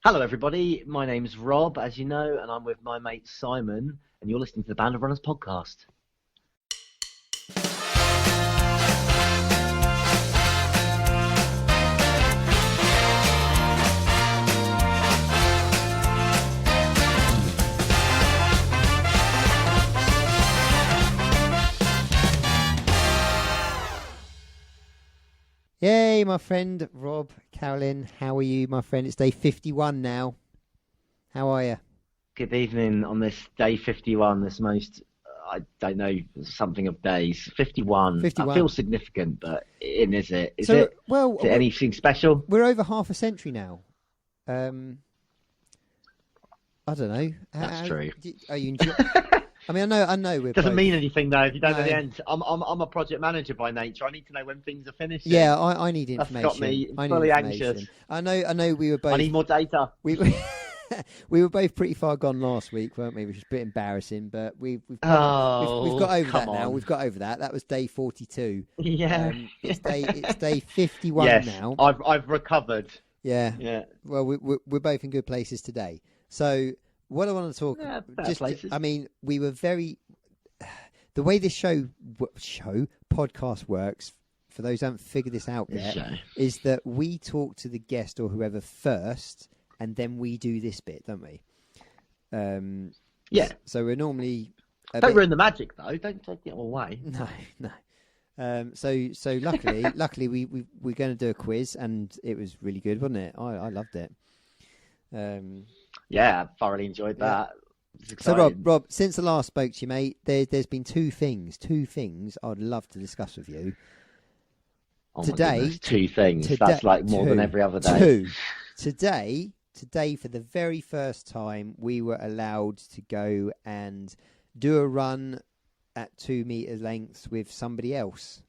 Hello, everybody. My name's Rob, as you know, and I'm with my mate Simon, and you're listening to the Band of Runners podcast. Yay, my friend Rob, Carolyn, how are you, my friend? It's day 51 now. How are you? Good evening on this day 51, this most, I don't know, something of days. 51. 51. That feels significant, but is it? Is So, it? well, Is it anything special? we're over half a century now. I don't know. That's true. Are you enjoying? I mean, I know we're Doesn't both... mean anything though if you don't know the No. end. I'm a project manager by nature. I need to know when things are finished. Yeah, I need That's information. got me I need fully information. anxious. I know we were both... I need more data. We we were both pretty far gone last week, weren't we? Which is a bit embarrassing, but we've got over that now. We've got over that. That was day 42. Yeah. It's day 51 yes, now. I've recovered. Yeah. Yeah. Well, we're both in good places today. So what I want to talk places. I mean, we were very the way this podcast works. For those who haven't figured this out yet, is that we talk to the guest or whoever first, and then we do this bit, don't we? Yeah. So we're normally don't ruin the magic though. Don't take it all away. No. So luckily we're going to do a quiz, and it was really good, wasn't it? I loved it. Yeah, I thoroughly enjoyed that. So Rob, since I last spoke to you, mate, there's been two things I'd love to discuss with you. Oh today, my goodness, two things. That's like more than every other day. Today, for the very first time, we were allowed to go and do a run at 2 meter lengths with somebody else.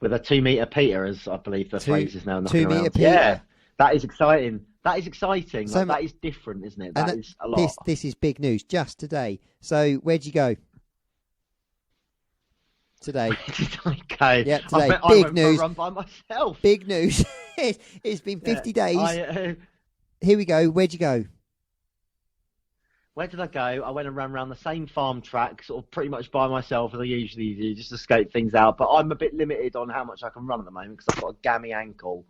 With a 2 meter Peter, as I believe the phrase is now knocking 2 meter around. Peter. Yeah, that is exciting. That is exciting. So, that is different, isn't it? That is a lot. This is big news just today. So where'd you go? Today. Did I go? Yeah, today. I Big went news. For a run by myself. Big news. It's been 50 days. Here we go. Where'd you go? Where did I go? I went and ran around the same farm track, sort of pretty much by myself, as I usually do, just to scope things out. But I'm a bit limited on how much I can run at the moment because I've got a gammy ankle.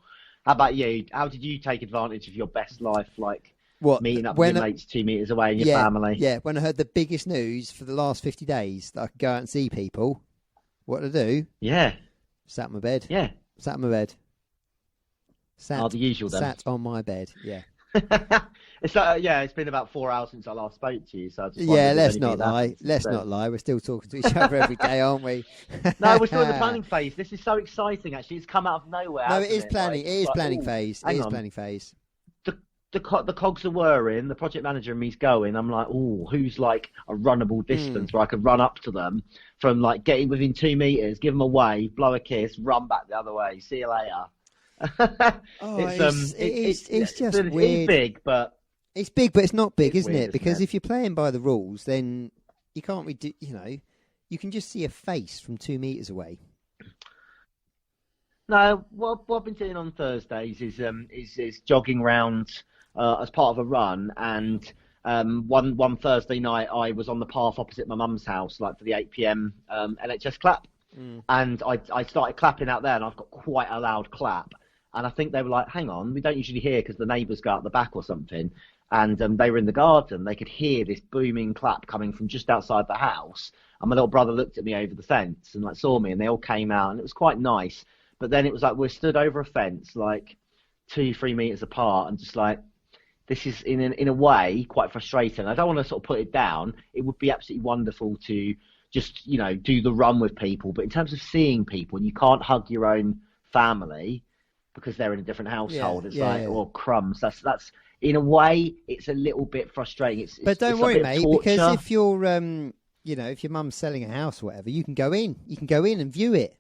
How about you? How did you take advantage of your best life, like meeting up with your mates 2 meters away and your family? Yeah, when I heard the biggest news for the last 50 days that I could go out and see people, what to do? Yeah. Sat on my bed. Yeah. Sat on my bed. The usual then. Sat on my bed, yeah. It's been about 4 hours since I last spoke to you. So I just let's not lie. Let's not lie. We're still talking to each other every day, aren't we? No, we're still in the planning phase. This is so exciting, actually. It's come out of nowhere. No, it is planning. It is planning phase. It is planning phase. The cogs are whirring. The project manager and me's going. I'm like, who's like a runnable distance where I could run up to them from like getting within 2 meters, give them a wave, blow a kiss, run back the other way. See you later. It's just weird. It's big, but it's not big, isn't weird, it? Because if you're playing by the rules, then you can't really you can just see a face from 2 meters away. No, what I've been doing on Thursdays is jogging round as part of a run, and one Thursday night I was on the path opposite my mum's house, like for the 8 p.m. NHS clap, and I started clapping out there, and I've got quite a loud clap, and I think they were like, hang on, we don't usually hear because the neighbours go out the back or something, and they were in the garden, they could hear this booming clap coming from just outside the house, and my little brother looked at me over the fence and like saw me, and they all came out, and it was quite nice. But then it was like we're stood over a fence, like 2-3 meters apart, and just like this is in a way quite frustrating. I don't want to sort of put it down. It would be absolutely wonderful to just do the run with people, but in terms of seeing people, you can't hug your own family because they're in a different household. Or crumbs. That's in a way it's a little bit frustrating. But don't worry, mate, because if you're if your mum's selling a house or whatever, you can go in and view it.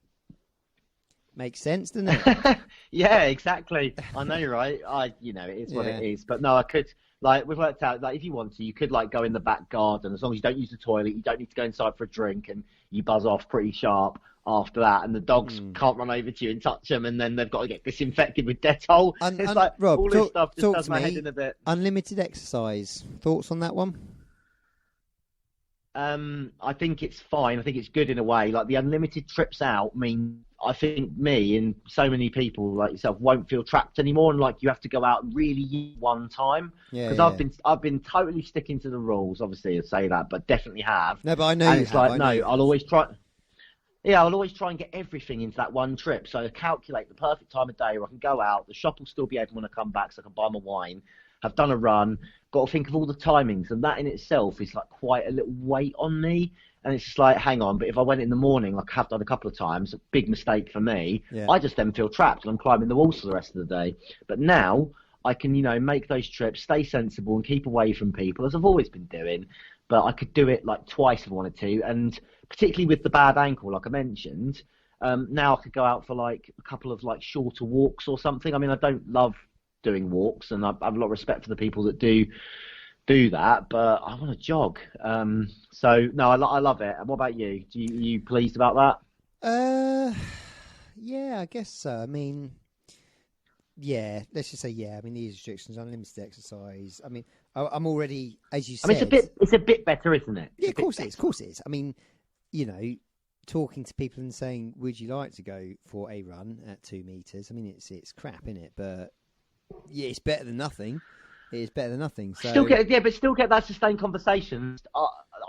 Makes sense, doesn't it? Yeah, exactly. I know, right? It is what it is. But no, I could, we've worked out, if you want to, you could, go in the back garden. As long as you don't use the toilet, you don't need to go inside for a drink, and you buzz off pretty sharp. after that, and the dogs can't run over to you and touch them, and then they've got to get disinfected with Dettol. It's like Rob, all this stuff just does my head in a bit. Unlimited exercise. Thoughts on that one? I think it's fine. I think it's good in a way. Like the unlimited trips out mean, I think me and so many people like yourself won't feel trapped anymore, and like you have to go out and really use one time. Because I've been totally sticking to the rules. Obviously, I say that, but definitely have. No, but I know. And it's like I'll always try. Yeah, I'll always try and get everything into that one trip. So I calculate the perfect time of day where I can go out. The shop will still be open when I come back, so I can buy my wine. I've done a run. Got to think of all the timings, and that in itself is like quite a little weight on me. And it's just like, hang on, but if I went in the morning, like I have done a couple of times, a big mistake for me, I just then feel trapped and I'm climbing the walls for the rest of the day. But now I can, make those trips, stay sensible and keep away from people, as I've always been doing. But I could do it like twice if I wanted to. And particularly with the bad ankle, like I mentioned, now I could go out for like a couple of like shorter walks or something. I mean, I don't love doing walks, and I have a lot of respect for the people that do that, but I want to jog. So no, I love it. And what about you? You pleased about that? Yeah, I guess so. I mean, yeah, let's just say yeah. I mean, these restrictions, unlimited exercise. I mean, I'm already, as you said. I mean, it's a bit better, isn't it? Yeah, of course it is. Of course it is. I mean, talking to people and saying, "Would you like to go for a run at 2 meters?" I mean, it's crap, isn't it? But yeah, it's better than nothing. It is better than nothing. So still get that sustained conversation.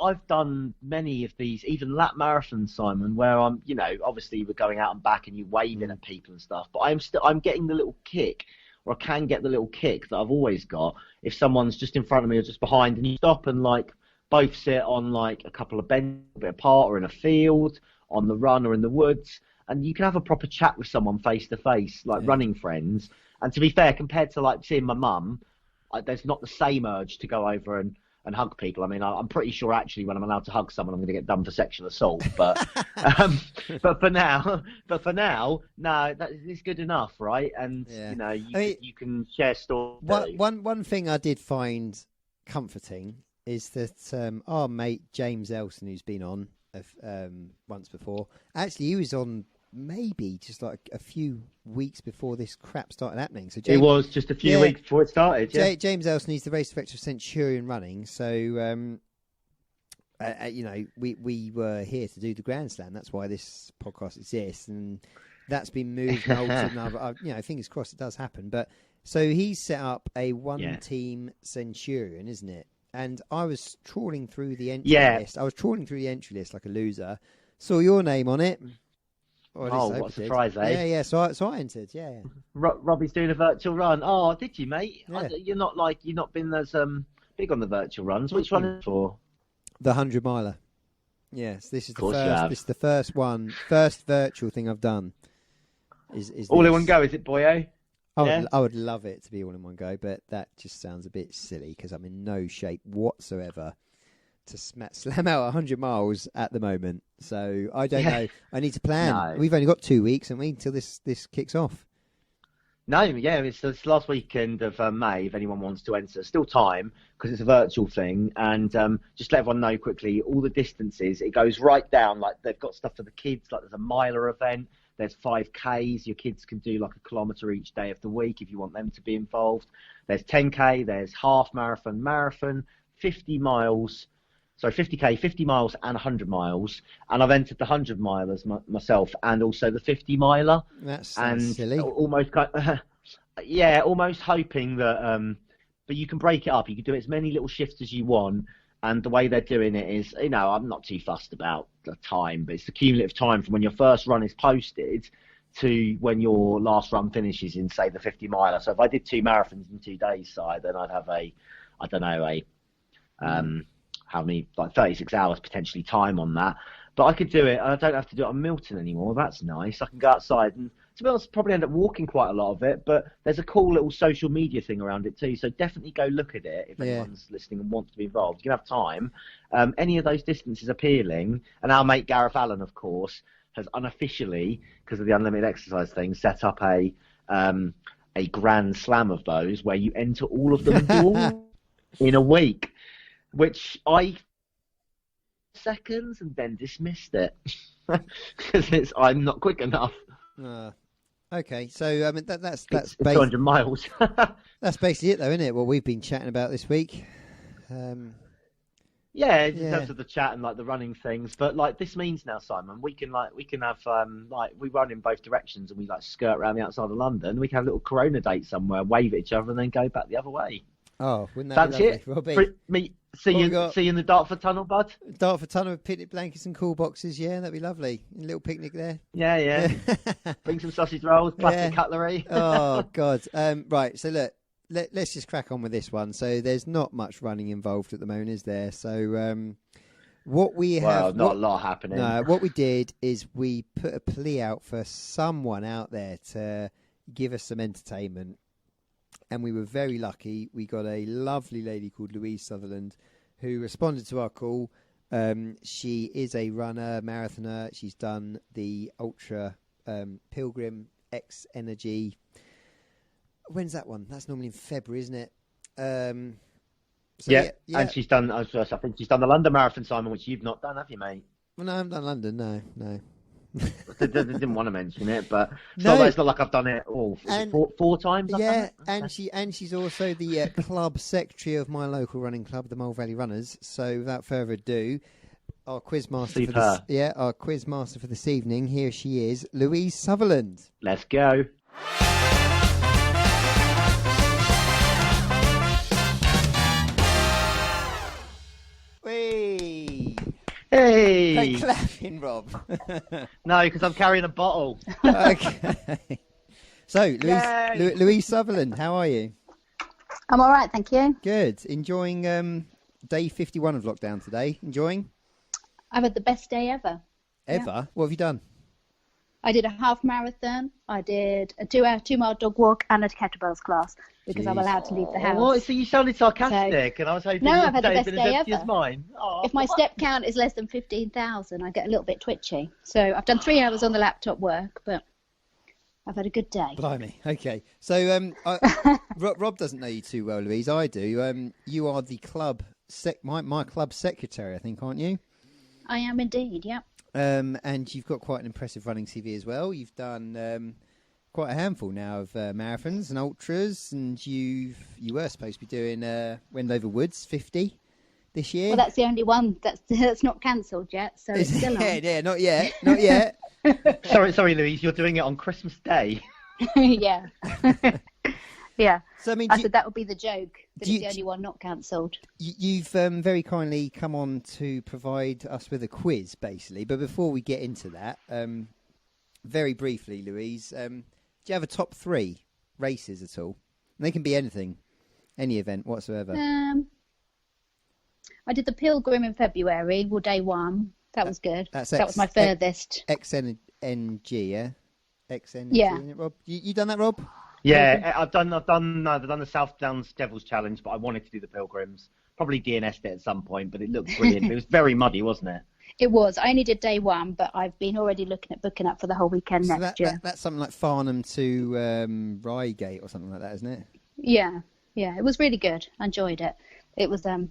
I've done many of these, even lap marathons, Simon, where I'm, obviously we're going out and back and you waving at people and stuff, but I'm getting the little kick, or I can get the little kick that I've always got if someone's just in front of me or just behind, and you stop and like both sit on like a couple of benches a bit apart, or in a field, on the run or in the woods, and you can have a proper chat with someone face to face, like running friends. And to be fair, compared to like seeing my mum, there's not the same urge to go over and hug people. I mean, I'm pretty sure actually when I'm allowed to hug someone, I'm going to get done for sexual assault. But but for now, no, it's good enough, right? And you can share stories. One thing I did find comforting is that our mate James Elson, who's been on once before, actually he was on maybe just like a few weeks before this crap started happening. So James, it was just a few weeks before it started. Yeah. James Elson is the race director of Centurion Running. So we were here to do the Grand Slam. That's why this podcast exists, and that's been moved and altered. And fingers crossed it does happen. But so he's set up a one-team Centurion, isn't it? And I was trawling through the entry list. I was trawling through the entry list like a loser. Saw your name on it. Oh, what a surprise, eh? Yeah. So I entered, yeah. Robbie's doing a virtual run. Oh, did you, mate? Yeah. You're not been as big on the virtual runs. Which one is it for? The 100 miler. Yes, this is the first. This is the first virtual thing I've done. Is all in one go? Is it, boyo? I would love it to be all in one go, but that just sounds a bit silly because I'm in no shape whatsoever to slam out 100 miles at the moment. So I don't know. I need to plan. No. We've only got 2 weeks, haven't we, until this kicks off. No, yeah, it's last weekend of May. If anyone wants to enter, still time because it's a virtual thing. And just let everyone know quickly, all the distances, it goes right down. Like they've got stuff for the kids. Like there's a miler event. There's 5Ks. Your kids can do like a kilometre each day of the week if you want them to be involved. There's 10K. There's half marathon, 50 miles. So 50K, 50 miles and 100 miles. And I've entered the 100 milers myself and also the 50 miler. That's almost silly. Almost hoping that, but you can break it up. You can do as many little shifts as you want. And the way they're doing it is, I'm not too fussed about the time, but it's the cumulative time from when your first run is posted to when your last run finishes in, say, the 50 miler. So if I did 2 marathons in 2 days, then I'd have how many, like 36 hours potentially time on that. But I could do it. I don't have to do it on Milton anymore. That's nice. I can go outside and, to be honest, probably end up walking quite a lot of it. But there's a cool little social media thing around it too. So definitely go look at it if anyone's listening and wants to be involved. You can have time. Any of those distances appealing. And our mate Gareth Allen, of course, has unofficially, because of the unlimited exercise thing, set up a grand slam of those where you enter all of them in a week. Which I seconds and then dismissed it because I'm not quick enough. Okay, so I mean that's it's 200 miles. That's basically it, though, isn't it? What we've been chatting about this week. Yeah, in terms of the chat and like the running things, but like this means now, Simon, we can have like we run in both directions and we like skirt around the outside of London. We can have a little Corona date somewhere, wave at each other, and then go back the other way. Oh, wouldn't that That's be lovely, it. Robbie? See you in the Dartford Tunnel, bud. Dartford Tunnel with picnic blankets and cool boxes. Yeah, that'd be lovely. A little picnic there. Yeah. Bring some sausage rolls, plastic cutlery. Oh God. Right. So look. Let's just crack on with this one. So there's not much running involved at the moment, is there? So what we have... not a lot happening. No, what we did is we put a plea out for someone out there to give us some entertainment. And we were very lucky. We got a lovely lady called Louise Sutherland who responded to our call. She is a runner, marathoner. She's done the Ultra Pilgrim X Energy. When's that one? That's normally in February, isn't it? Yeah, and she's done. I think she's done the London Marathon, Simon, which you've not done, have you, mate? Well, no, I haven't done London. No. I didn't want to mention it, but it's not like I've done it all four times. Yeah, and she's also the club secretary of my local running club, the Mole Valley Runners. So, without further ado, our quiz master for this evening. Here she is, Louise Sutherland. Let's go. Hey! Don't clapping, Rob. No, because I'm carrying a bottle. Okay. So, Louise Sutherland, how are you? I'm all right, thank you. Good. Enjoying day 51 of lockdown today? Enjoying? I've had the best day ever. Ever? Yeah. What have you done? I did a half marathon. I did a 2-mile dog walk and a kettlebells class because I'm allowed to leave the house. What? So you sounded sarcastic, and I was hoping I've had the best day ever. As mine. If my step count is less than 15,000, I get a little bit twitchy. So I've done 3 hours on the laptop work, but I've had a good day. Blimey. Okay. So Rob doesn't know you too well, Louise. I do. You are the club my club secretary, I think, aren't you? I am indeed. Yeah. And you've got quite an impressive running CV as well. You've done quite a handful now of marathons and ultras, and you were supposed to be doing Wendover Woods 50 this year. Well, that's the only one that's not cancelled yet, so it's still on. Yeah, not yet. Sorry, Louise, you're doing it on Christmas Day. Yeah. Yeah. So I mean, I said that would be the joke. That it's the only one not cancelled. You've very kindly come on to provide us with a quiz, basically. But before we get into that, very briefly, Louise, do you have a top 3 races at all? And they can be anything, any event whatsoever. I did the Pilgrim in February, day 1. That was good. That was my furthest. XNG, yeah? XNG, yeah. Isn't it, Rob? You done that, Rob? Yeah, I've done the South Downs Devils Challenge, but I wanted to do the Pilgrims. Probably DNS'd it at some point, but it looked brilliant. It was very muddy, wasn't it? It was. I only did day 1, but I've been already looking at booking up for the whole weekend next year. That's something like Farnham to Reigate or something like that, isn't it? Yeah. It was really good. I enjoyed it. It was a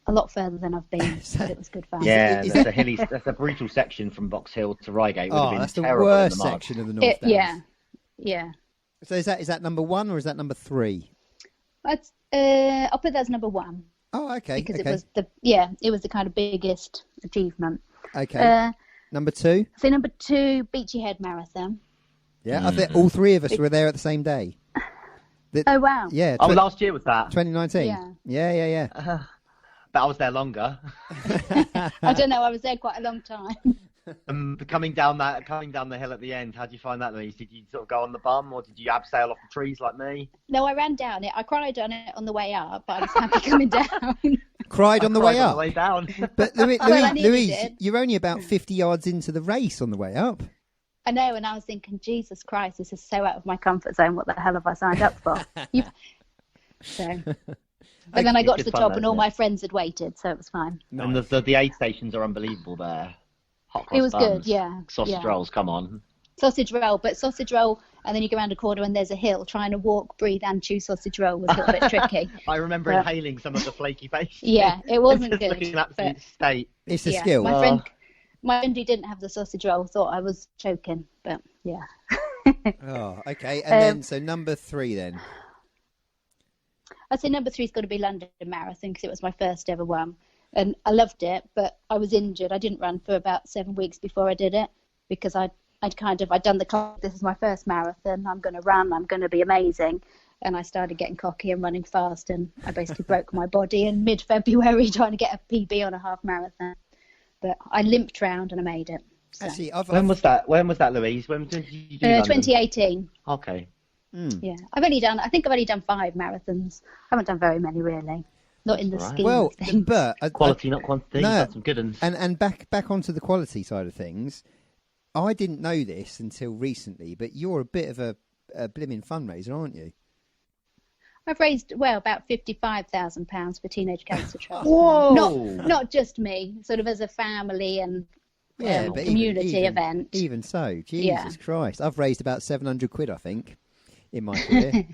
lot further than I've been, but it was good fun. Yeah, that's a brutal section from Box Hill to Reigate. That's the worst section of the North Downs. Yeah. So is that number 1 or is that number 3? I'll put that as number 1. Oh, okay. Because it was the kind of biggest achievement. Okay. Number 2? So number 2, Beachy Head Marathon. Yeah, I think all 3 of us were there at the same day. Oh wow. Yeah. Last year was that? 2019. Yeah. But I was there longer. I don't know. I was there quite a long time. Coming down the hill at the end, how did you find that, Louise? Did you sort of go on the bum, or did you abseil off the trees like me? No, I ran down it. I cried on it on the way up, but I was happy coming down. Cried on the way up? On the way down. But Louise, you're only about 50 yards into the race on the way up. I know, and I was thinking, Jesus Christ, this is so out of my comfort zone. What the hell have I signed up for? But then I got to the top, and all my friends had waited, so it was fine. And the aid stations are unbelievable there. It was good, yeah. Sausage rolls, come on. Sausage roll, but sausage roll and then you go around a corner and there's a hill. Trying to walk, breathe, and chew sausage roll was a little bit tricky. I remember inhaling some of the flaky paste. Yeah, it wasn't Just good. looking in absolute state. It's a skill. My friend who didn't have the sausage roll thought I was choking, but yeah. Oh, okay. And then, so number 3 then. I'd say number 3's got to be London Marathon because it was my first ever one. And I loved it, but I was injured. I didn't run for about 7 weeks before I did it because I'd done this is my first marathon. I'm going to run. I'm going to be amazing. And I started getting cocky and running fast, and I basically broke my body in mid-February trying to get a PB on a half marathon. But I limped round and I made it. So. Actually, when was that, Louise? When did you do 2018. Okay. Yeah, I think I've only done 5 marathons. I haven't done very many really. Not in the scheme of things. But quality, not quantity. No, that's some good ones. And back onto the quality side of things. I didn't know this until recently, but you're a bit of a blimmin' fundraiser, aren't you? I've raised about £55,000 for Teenage Cancer Trust. Whoa! Not just me, sort of as a family and community event. Even so, Jesus Christ, I've raised about £700, I think, in my career.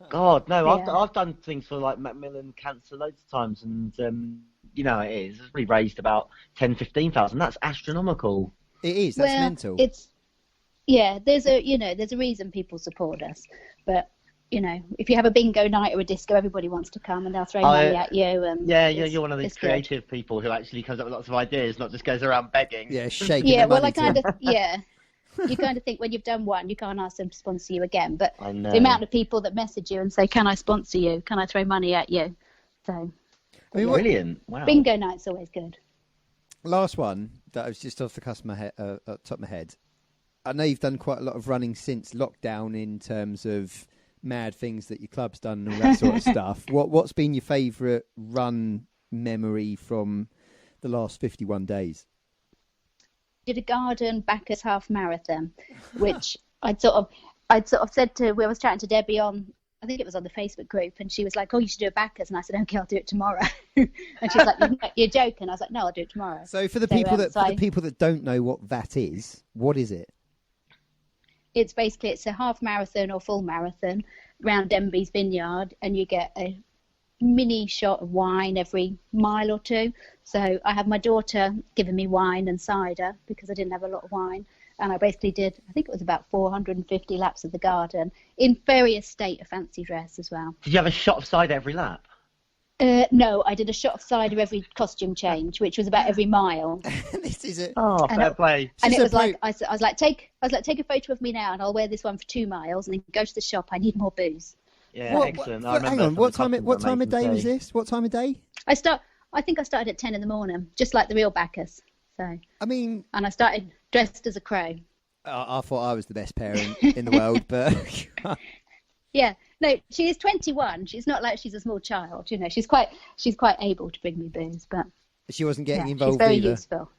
God, no, I've done things for like Macmillan Cancer loads of times, and you know it is. It's really raised about 10,000-15,000. That's astronomical. It is. That's mental. There's a reason people support us, but. You know, if you have a bingo night or a disco, everybody wants to come and they'll throw money at you. And you're one of these creative people who actually comes up with lots of ideas, not just goes around begging. Yeah, shaking. Yeah, well, you kind of think when you've done one, you can't ask them to sponsor you again. But the amount of people that message you and say, "Can I sponsor you? Can I throw money at you?" So, brilliant! Wow. Bingo night's always good. Last one that I was just off the top of my head. I know you've done quite a lot of running since lockdown in terms of mad things that your club's done and all that sort of stuff. What's been your favourite run memory from the last 51 days? Did a garden Bacchus half marathon, which I'd sort of said to, I was chatting to Debbie on, I think it was on the Facebook group, and she was like, "Oh, you should do a Bacchus," and I said, "Okay, I'll do it tomorrow." And she was like, "You're joking?" I was like, "No, I'll do it tomorrow." So for the people that don't know what that is, what is it? It's a half marathon or full marathon round Denby's Vineyard, and you get a mini shot of wine every mile or two. So I have my daughter giving me wine and cider because I didn't have a lot of wine. And I basically did, I think it was about 450 laps of the garden in various state of fancy dress as well. Did you have a shot of cider every lap? No, I did a shot of cider every costume change, which was about every mile. This is it. Oh, fair play. And it was like, I was like, take a photo of me now, and I'll wear this one for 2 miles, and then go to the shop. I need more booze. Yeah, excellent. Hang on, what time of day was this? What time of day? I think I started at 10 in the morning, just like the real Bacchus. So. I mean. And I started dressed as a crow. I thought I was the best parent in the world, but. Yeah. No, she is 21. She's not like she's a small child. You know, she's quite able to bring me booze, but she wasn't getting involved. She's very either. useful.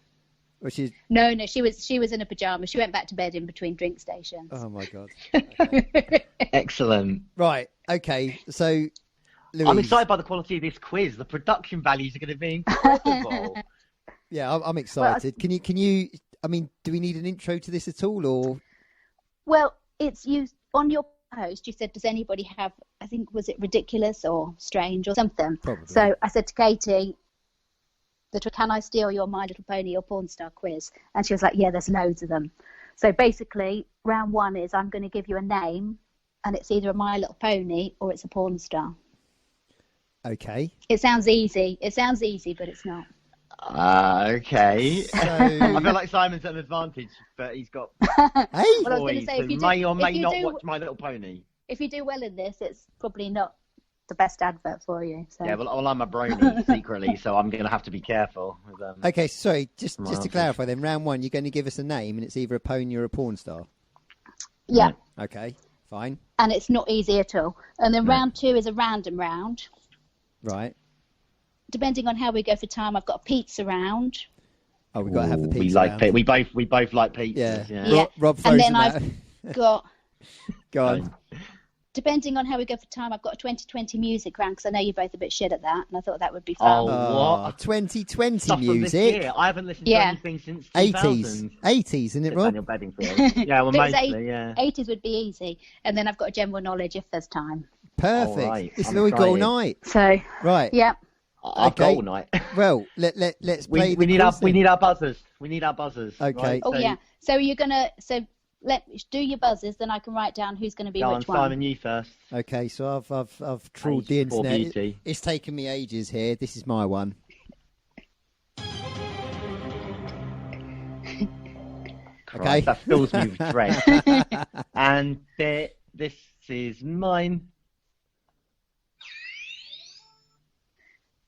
Well, No, she was in a pajama. She went back to bed in between drink stations. Oh my god! Okay. Excellent. Right. Okay. So, Louise, I'm excited by the quality of this quiz. The production values are going to be incredible. Yeah, I'm excited. Well, can you? I mean, do we need an intro to this at all, or? Well, it's you on your post. You said, "Does anybody have?" I think was it ridiculous or strange or something. Probably. So I said to Katie, "Can I steal your My Little Pony or Porn Star quiz?" And she was like, "Yeah, there's loads of them." So basically, round 1 is I'm going to give you a name, and it's either a My Little Pony or it's a porn star. Okay. It sounds easy, but it's not. Okay. So... I feel like Simon's at an advantage, but he's got Well, I was going to say, if you may or may not watch My Little Pony. If you do well in this, it's probably not the best advert for you. So. Yeah, well, I'm a brony secretly, so I'm going to have to be careful. With, okay, sorry, just to clarify then, round 1, you're going to give us a name, and it's either a pony or a porn star? Yeah. Okay, fine. And it's not easy at all. And then round 2 is a random round. Right. Depending on how we go for time, I've got a pizza round. Oh, we've got to have the pizza round. We both like pizzas. Yeah. Rob and then I've got... Go on. depending on how we go for time, I've got a 2020 music round because I know you're both a bit shit at that, and I thought that would be fun. Oh, what? 2020 Stuff from this music? year. I haven't listened to anything since 2000. 80s, isn't it, Rob? Daniel Bedingfield. Yeah, well, But mostly, yeah. 80s would be easy, and then I've got a general knowledge if there's time. Perfect. All right, This is I'm all we got all excited. night. So, Right. yeah. I've got all night. Well, let's play. we need our buzzers. We need our buzzers. Okay. Right? Oh, So, yeah. So you're going to... do your buzzers, then I can write down who's going to be Go on, which one. Simon, you first. Okay, so I've trawled the Age before internet. beauty. It's taken me ages here. This is my one. Okay. Christ, that fills me with dread. And this is mine.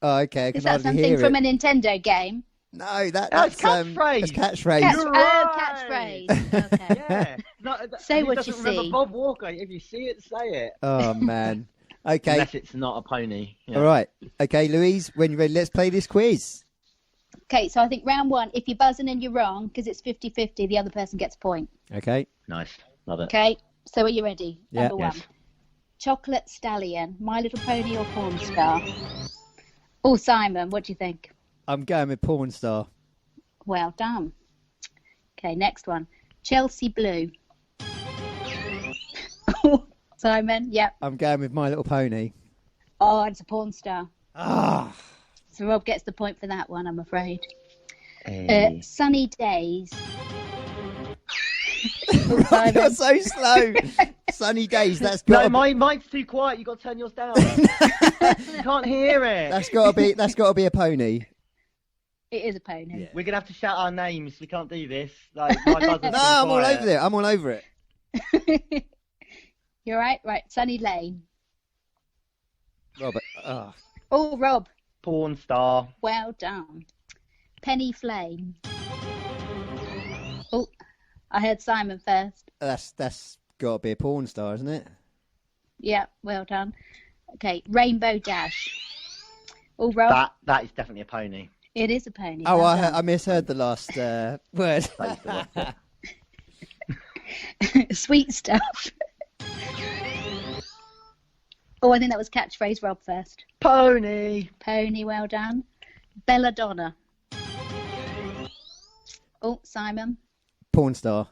Oh, okay. I can Is that hardly something hear from it. a Nintendo game? No, that's catchphrase. That's catchphrase. You're right. Catchphrase. Okay. Yeah. No, Say he what doesn't you remember see. Bob Walker. If you see it, say it. Oh man. Okay. Unless it's not a pony. Yeah. All right. Okay, Louise, when you're ready, let's play this quiz. Okay, so I think round one, if you're buzzing and you're wrong, because it's 50-50, the other person gets a point. Okay. Nice. Love it. Okay, so are you ready? Yeah. Number one. Yes. Chocolate Stallion, My Little Pony or Porn Star? Oh, Simon, what do you think? I'm going with porn star. Well done. Okay, next one. Chelsea Blue. Simon, yep. I'm going with My Little Pony. Oh, it's a porn star. Ah. So Rob gets the point for that one, I'm afraid. Hey. Sunny Days. You're so slow. Sunny Days. That's got. No, mine's too quiet. You got to turn yours down. You can't hear it. That's got to be a pony. It is a pony. Yeah. We're gonna have to shout our names. We can't do this. Like, my buzzer's No, I'm all quiet. over it. I'm all over it. You're right? Right. Sunny Lane. Robert. Oh. Oh, Rob. Porn star. Well done. Penny Flame. Oh, I heard Simon first. That's got to be a porn star, isn't it? Yeah, well done. Okay, Rainbow Dash. Oh, Rob. That is definitely a pony. It is a pony. Oh, well I misheard the last word. Sweet Stuff. Oh, I think that was catchphrase Rob first. Pony. Pony, well done. Belladonna. Oh, Simon. Porn star.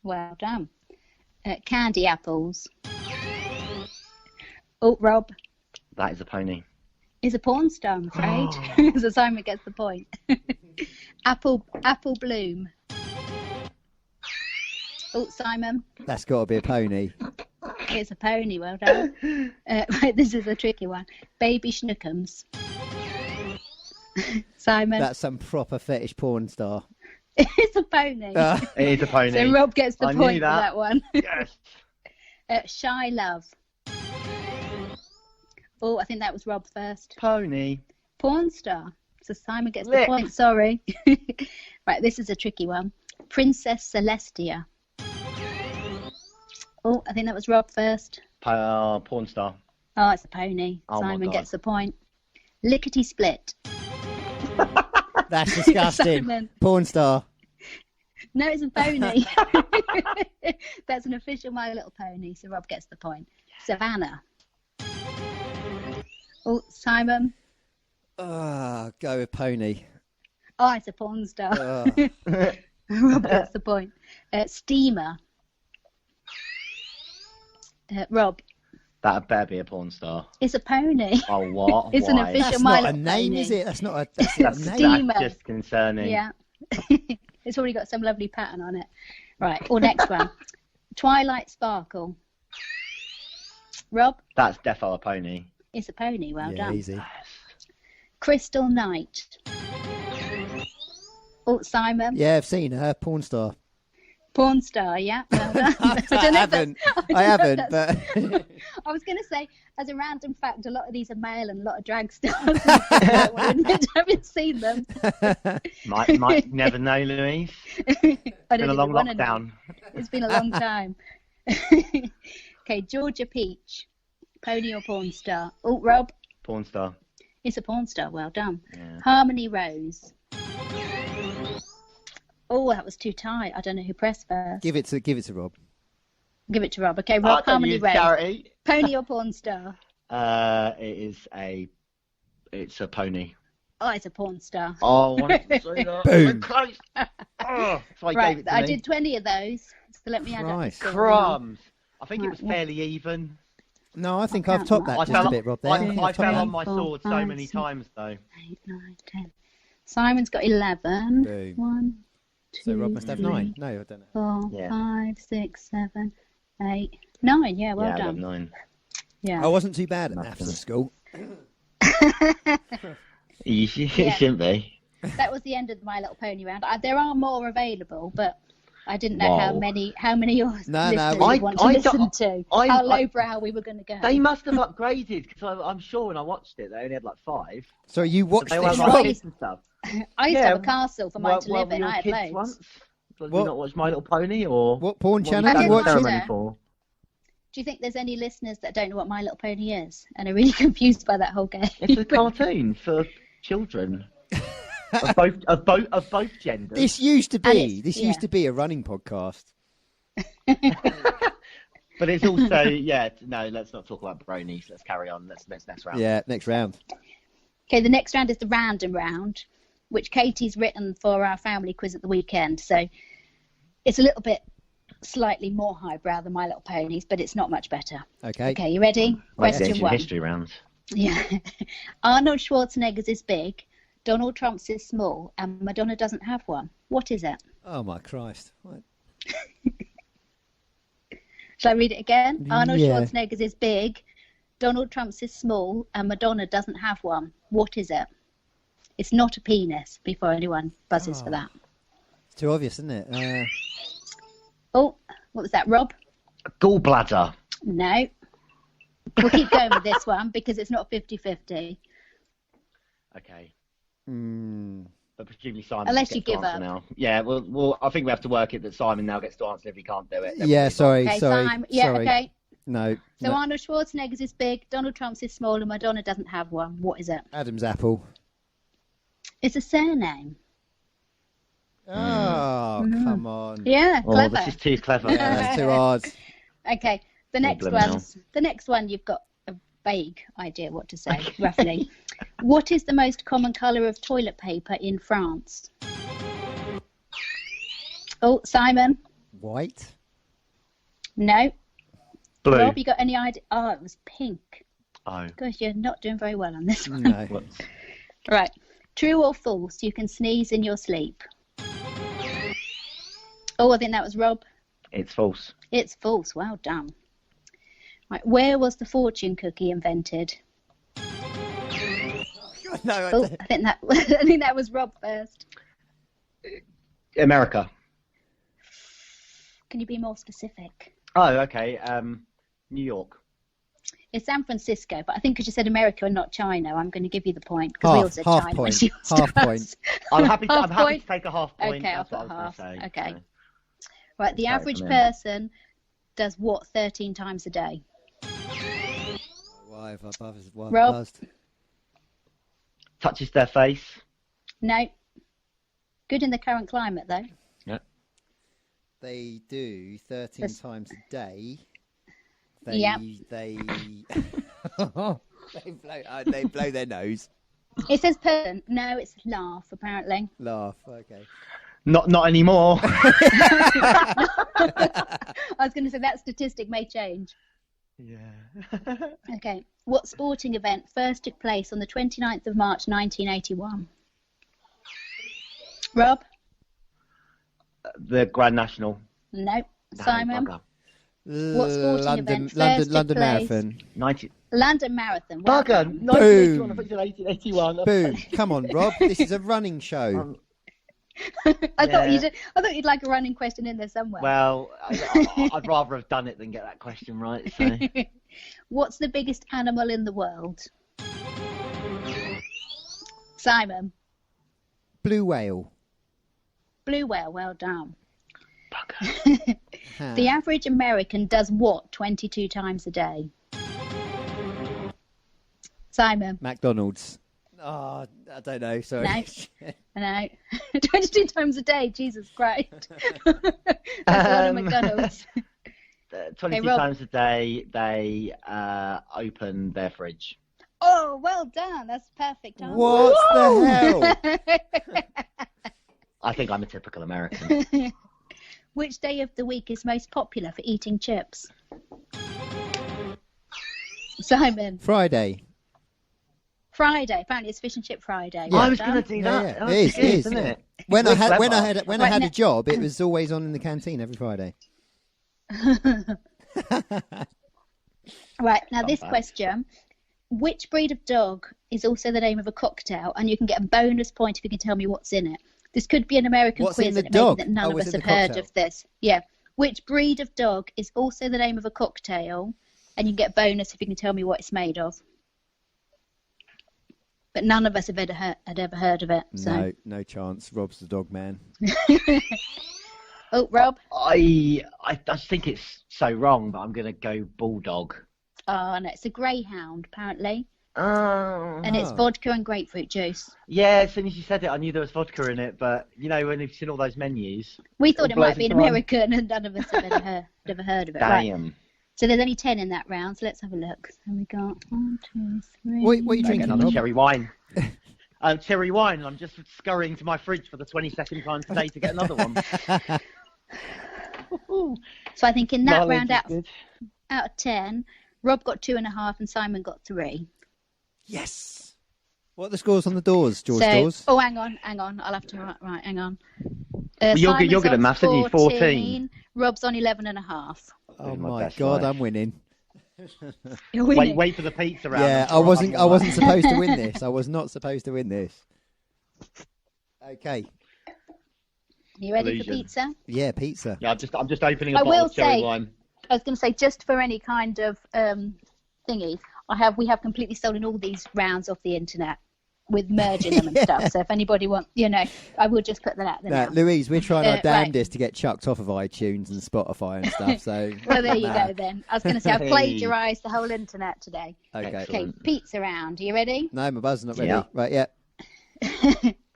Well done. Candy Apples. Oh, Rob. That is a pony. Is a porn star, I'm afraid. So Simon gets the point. Apple Bloom. Oh, Simon. That's got to be a pony. It's a pony, well done. Right, this is a tricky one. Baby Schnookums. Simon. That's some proper fetish porn star. It's a pony. It is a pony. So Rob gets the I point knew for that one. Yes. Shy Love. Oh, I think that was Rob first. Pony. Porn star. So Simon gets Lick. the point, sorry. Right, this is a tricky one. Princess Celestia. Oh, I think that was Rob first. Porn star. Oh, it's a pony. Oh, my Simon God. gets the point. Lickety Split. That's disgusting. Simon. Porn star. No, it's a pony. That's an official My Little Pony, so Rob gets the point. Savannah. Oh, Simon. Go with pony. Oh, it's a porn star. Oh. Rob gets the point. Steamer. Rob. That better be a porn star. It's a pony. Oh, what? It's an Why? official That's My not a Little name, Pony. is it? That's not a name. Steamer. That's just concerning. Yeah. It's already got some lovely pattern on it. Right, or next one. Twilight Sparkle. Rob? That's defo a pony. It's a pony, well Yeah, done. easy. Crystal Knight. Oh, Simon? Yeah, I've seen her. Porn star. Porn star, yeah. Well done. I haven't. I haven't, but I was going to say, as a random fact, a lot of these are male and a lot of drag stars. I haven't seen them. Might never know, Louise. I It's been a long wanna know. lockdown. It's been a long time. Okay, Georgia Peach. Pony or porn star? Oh, Rob? Porn star. It's a porn star, well done. Yeah. Harmony Rose. Oh, that was too tight. I don't know who pressed first. give it to Rob. Give it to Rob. Okay, Rob, don't Harmony use Road. charity. Pony or porn star? It's a pony. Oh, it's a porn star. Oh, I wanted to say that. Boom. So close. Oh, so I Right, gave it to I me. did 20 of those. So let me add up. Christ. the score. Crumbs. I think it Right, was fairly even. No, I think I I've can't topped mark. that I just a fell, bit, Rob. There. I think I I've fell topped on that. my sword so 5, many 6, times, though. 8, 9, 10. Simon's got 11. Boom. 1, 2, So Rob must have 3, 9. No, I don't know. 4, Yeah. 5, 6, 7, 8, 9. Yeah, well yeah, I got done. 9. Yeah. I wasn't too bad at maths at school. You shouldn't be. That was the end of the My Little Pony round. There are more available, but I didn't know Whoa. how many yours No, listeners we- would want to listen to. How lowbrow we were going to go. They must have upgraded, because I'm sure when I watched it, they only had like 5. So you watched They this, were Rob? like kids and stuff. I used to Yeah. have a castle for mine to live were in. your I had kids loads. once? Did What? we not watch My Little Pony, or What porn what channel was you that watching? ceremony Watch it. for? Do you think there's any listeners that don't know what My Little Pony is and are really confused by that whole game? It's a cartoon for children of both genders. This used to And be. it's- This yeah. used to be a running podcast. But it's also no. Let's not talk about bronies. Let's carry on. Let's mess around. Yeah, next round. Okay, the next round is the random round, which Katie's written for our family quiz at the weekend. So it's a little bit slightly more highbrow than My Little Ponies, but it's not much better. Okay. Okay, you ready? Like the Question ancient 1. history round. Yeah. Arnold Schwarzenegger's is big, Donald Trump's is small, and Madonna doesn't have one. What is it? Oh my Christ! What? Shall I read it again? Arnold Yeah. Schwarzenegger's is big, Donald Trump's is small, and Madonna doesn't have one. What is it? It's not a penis, before anyone buzzes for that. It's too obvious, isn't it? Oh, what was that, Rob? Gallbladder. No. We'll keep going with this one because it's not 50-50. Okay. Mm, But presumably Simon Unless gets you to give answer up. now. Yeah, well, I think we have to work it that Simon now gets to answer if he can't do it. Then yeah, we'll sorry, Okay, sorry, Simon. Yeah, sorry. okay. No, So no. Arnold Schwarzenegger's is big, Donald Trump's is small, and Madonna doesn't have one. What is it? Adam's apple. It's a surname. Oh, come on. Yeah, Oh, clever. this is too clever. Yeah, that's too hard. Okay, the next blimey one. The next one, you've got a vague idea what to say, roughly. What is the most common colour of toilet paper in France? Oh, Simon. White. No. Blue. Rob, you got any idea? Oh, it was pink. Oh. Gosh, you're not doing very well on this one. No. What? Right. True or false? You can sneeze in your sleep. Oh, I think that was Rob. It's false. It's false. Well done. Right. Where was the fortune cookie invented? No, Oh, I think that was Rob first. America. Can you be more specific? Oh, okay. New York. It's San Francisco, but I think because you said America and not China, I'm going to give you the point because we all said half China. point. When she was Half to point. us. I'm happy Half to point. take a half point. Okay, I'll That's what put I was half. gonna say, Okay. so. Right, the Sorry, average come in. person does what 13 times a day? Why have I buzzed? Why have I Rob? buzzed? Touches their face. No. Good in the current climate, though. Yeah. They do 13 This- times a day. They, Yeah. they, they blow their nose. It says person. No, it's laugh, apparently. Laugh. Okay. Not anymore. I was going to say that statistic may change. Yeah. Okay. What sporting event first took place on the 29th of March 1981? Rob? The Grand National. No. No, Simon? bugger. What sporting London, event first London, took London place? Marathon. 90. London Marathon. Well Bugger. done. 1981. I thought you said 1881. Boom. Come on, Rob. This is a running show. I thought Yeah. you'd like a running question in there somewhere. Well, I'd rather have done it than get that question right. So. What's the biggest animal in the world? Simon? Blue whale. Blue whale. Well done. Bugger. The average American does what 22 times a day? Simon? McDonald's. Oh, I don't know. Sorry. No. I know. 22 times a day. Jesus Christ. That's a lot of McDonald's. 22 Rob. times a day they open their fridge. Oh, well done. That's perfect answer. What the hell? I think I'm a typical American. Which day of the week is most popular for eating chips? Simon. Friday. Friday. Apparently it's Fish and Chip Friday. I Well was going to done. do that. Yeah. Oh, It is, good, it is, isn't yeah. it? When I We're had clever. a job, it was always on in the canteen every Friday. Right, now this bad. question. Which breed of dog is also the name of a cocktail? And you can get a bonus point if you can tell me what's in it. This could be an American What's quiz, in the and it may dog? be that none Oh, of what's us in have the heard cocktail? of this. Yeah. Which breed of dog is also the name of a cocktail? And you can get a bonus if you can tell me what it's made of. But none of us have ever heard of it. So. No chance. Rob's the dog man. Oh, Rob? I think it's so wrong, but I'm going to go bulldog. Oh, no, it's a greyhound, apparently. Oh. And it's vodka and grapefruit juice. Yeah, as soon as you said it, I knew there was vodka in it. But, you know, when you've seen all those menus. We thought it might blows be an into one. American, and none of us have ever heard of it. Right. Damn. So there's only 10 in that round, so let's have a look. So we got 1, 2, 3. What are you Better get drinking, another Rob? cherry wine. Cherry wine. I'm just scurrying to my fridge for the 22nd time today to get another one. So I think in that Knowledge round, is out good. of 10, Rob got 2.5 and Simon got 3. Yes. What are the scores on the doors, George So, Dawes? oh, hang on. I'll have to right. Hang on. Well, you're good Simon's at on maths, aren't you? 14. Rob's on 11.5. Oh Living my my best God, life. I'm winning. You're winning. Wait for the pizza round. Yeah, I wasn't supposed to win this. I was not supposed to win this. Okay. You ready Illusion. for pizza? Yeah, pizza. Yeah, I'm just opening a I bottle will of cherry say- wine. I was going to say, just for any kind of thingy, we have completely stolen all these rounds off the internet with merging them and stuff. So if anybody wants, I will just put that out there No, now. Louise, we're trying our Right. damnedest to get chucked off of iTunes and Spotify and stuff. So Well, there you nah. go then. I was going to say I've Hey. plagiarised the whole internet today. Okay. Okay, Excellent. pizza round. Are you ready? No, my buzz's not ready. Yeah. Right, yeah.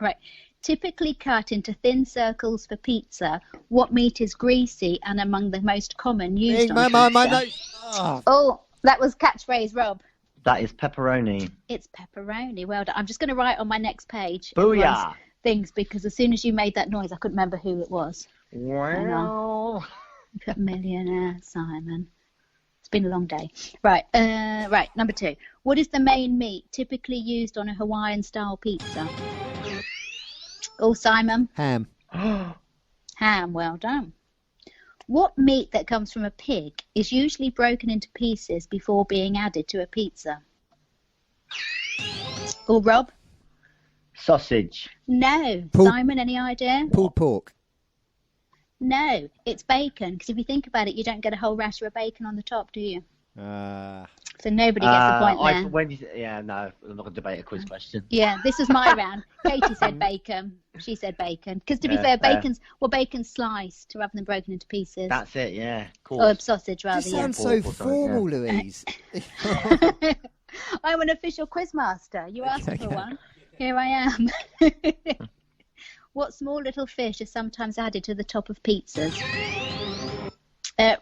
Right. Typically cut into thin circles for pizza, what meat is greasy and among the most common used on My pizza? notes. Oh, Oh, that was catchphrase, Rob. That is pepperoni. It's pepperoni. Well done. I'm just going to write on my next page Booyah. everyone's things because as soon as you made that noise, I couldn't remember who it was. Wow. Put millionaire Simon. It's been a long day. Right. Right. Number 2. What is the main meat typically used on a Hawaiian-style pizza? Oh, Simon. ham. Ham. Well done. What meat that comes from a pig is usually broken into pieces before being added to a pizza? Oh, Rob? Sausage. No. Pulled- Simon, any idea? Pulled pork. No, it's bacon. Because if you think about it, you don't get a whole rasher of bacon on the top, do you? So nobody gets the point there. No, I'm not going to debate a quiz question. Yeah, this is my round. Katie said bacon. She said bacon. Because to be fair, fair. bacon's sliced rather than broken into pieces. That's it, yeah. Cool. Or sausage rather. This Yeah. sounds so Pork or something, formal, Louise. I'm an official quizmaster. You asked Okay. for one. Here I am. What small little fish is sometimes added to the top of pizzas?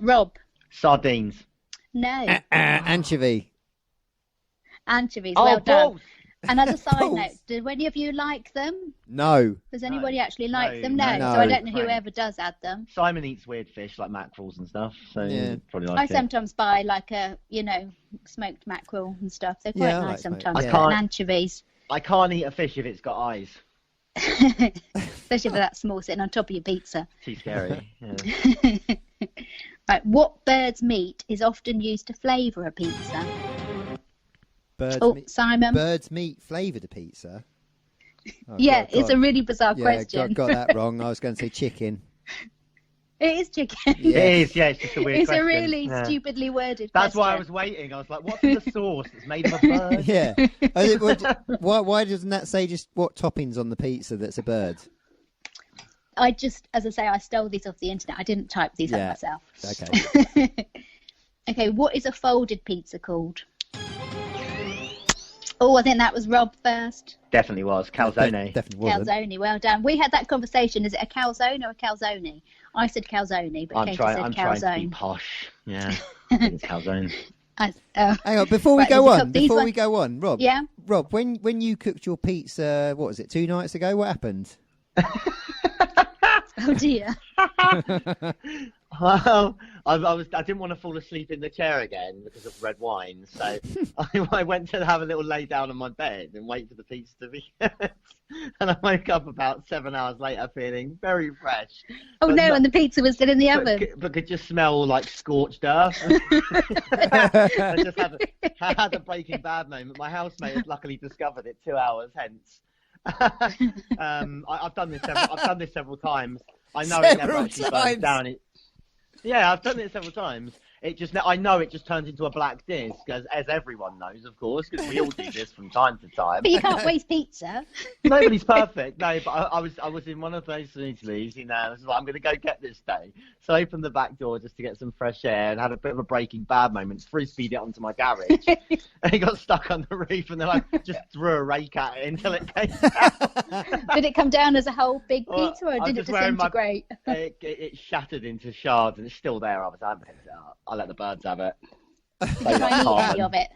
Rob. Sardines. No. Anchovy. Anchovies. Oh, Well done. balls. Another side Balls. note. Do any of you like them? No. Does anybody actually like No, them? No. no. So I don't know Frank. whoever does add them. Simon eats weird fish like mackerels and stuff, so Yeah. probably I like it. sometimes buy like a, smoked mackerel and stuff. They're quite Yeah, I nice like smoked sometimes. mackerel. I And can't- anchovies. I can't eat a fish if it's got eyes. Especially for that small sitting on top of your pizza. Too scary. Yeah. Right, what bird's meat is often used to flavour a pizza? Simon. Bird's meat flavoured a pizza. Oh, Yeah, God, it's God. a really bizarre Yeah, question. got that wrong. I was going to say chicken. It is chicken. Yeah. It is, yeah, it's just a weird It's question. a really Yeah. stupidly worded That's question. why I was waiting. I was like, what's in the sauce that's made of a bird? Yeah. Why doesn't that say just what toppings on the pizza that's a bird? I just, as I say, I stole these off the internet. I didn't type these up Yeah. myself. Okay. Okay, what is a folded pizza called? Oh, I think that was Rob first. Definitely was. Calzone. Definitely wasn't. Calzone, well done. We had that conversation. Is it a calzone or a calzone? I said calzone, but Katie said I'm calzone. trying to be posh. Yeah, I think it's calzone. Hang on, before we go on, Rob. Yeah. Rob, when you cooked your pizza, what was it, 2 nights ago? What happened? Oh dear. Well, I didn't want to fall asleep in the chair again because of red wine, so I went to have a little lay down on my bed and wait for the pizza to be cooked. And I woke up about 7 hours later feeling very fresh. Oh no, and the pizza was still in the oven. But could just smell like scorched earth. I just had a Breaking Bad moment. My housemate has luckily discovered it 2 hours hence. I've done this several times. I know it never actually burns down. Yeah, I've done it several times. I know it just turns into a black disc, as everyone knows, of course, because we all do this from time to time. But you can't waste pizza. Nobody's perfect. No, but I was in one of those Italy's, you know, I was like, I'm going to go get this day. So I opened the back door just to get some fresh air and had a bit of a Breaking Bad moment, frisbeed it onto my garage. And it got stuck on the roof, and then I just threw a rake at it until it came down. Did it come down as a whole big pizza, or did it disintegrate? It shattered into shards, and it's still there. I haven't picked it up. I let the birds have it. Did you try and eat any of it?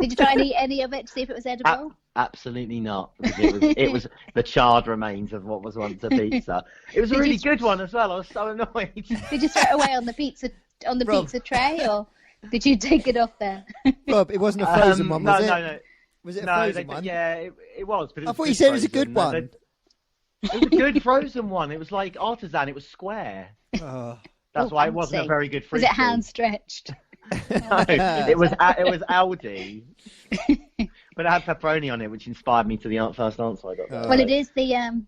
Did you try and eat any of it to see if it was edible? Absolutely not. It was the charred remains of what was once a pizza. It was a really good one as well. I was so annoyed. Did you throw it away on the pizza pizza tray, or did you take it off there? Rob, it wasn't a frozen one, was it? No. Was it a frozen one? Yeah, it was. But I thought you said it was a good one. It was a good frozen one. It was like artisan. It was square. Oh. That's why it wasn't a very good frisbee. Was it hand stretched? No, it was Aldi, but it had pepperoni on it, which inspired me to the first answer I got. Well, it is the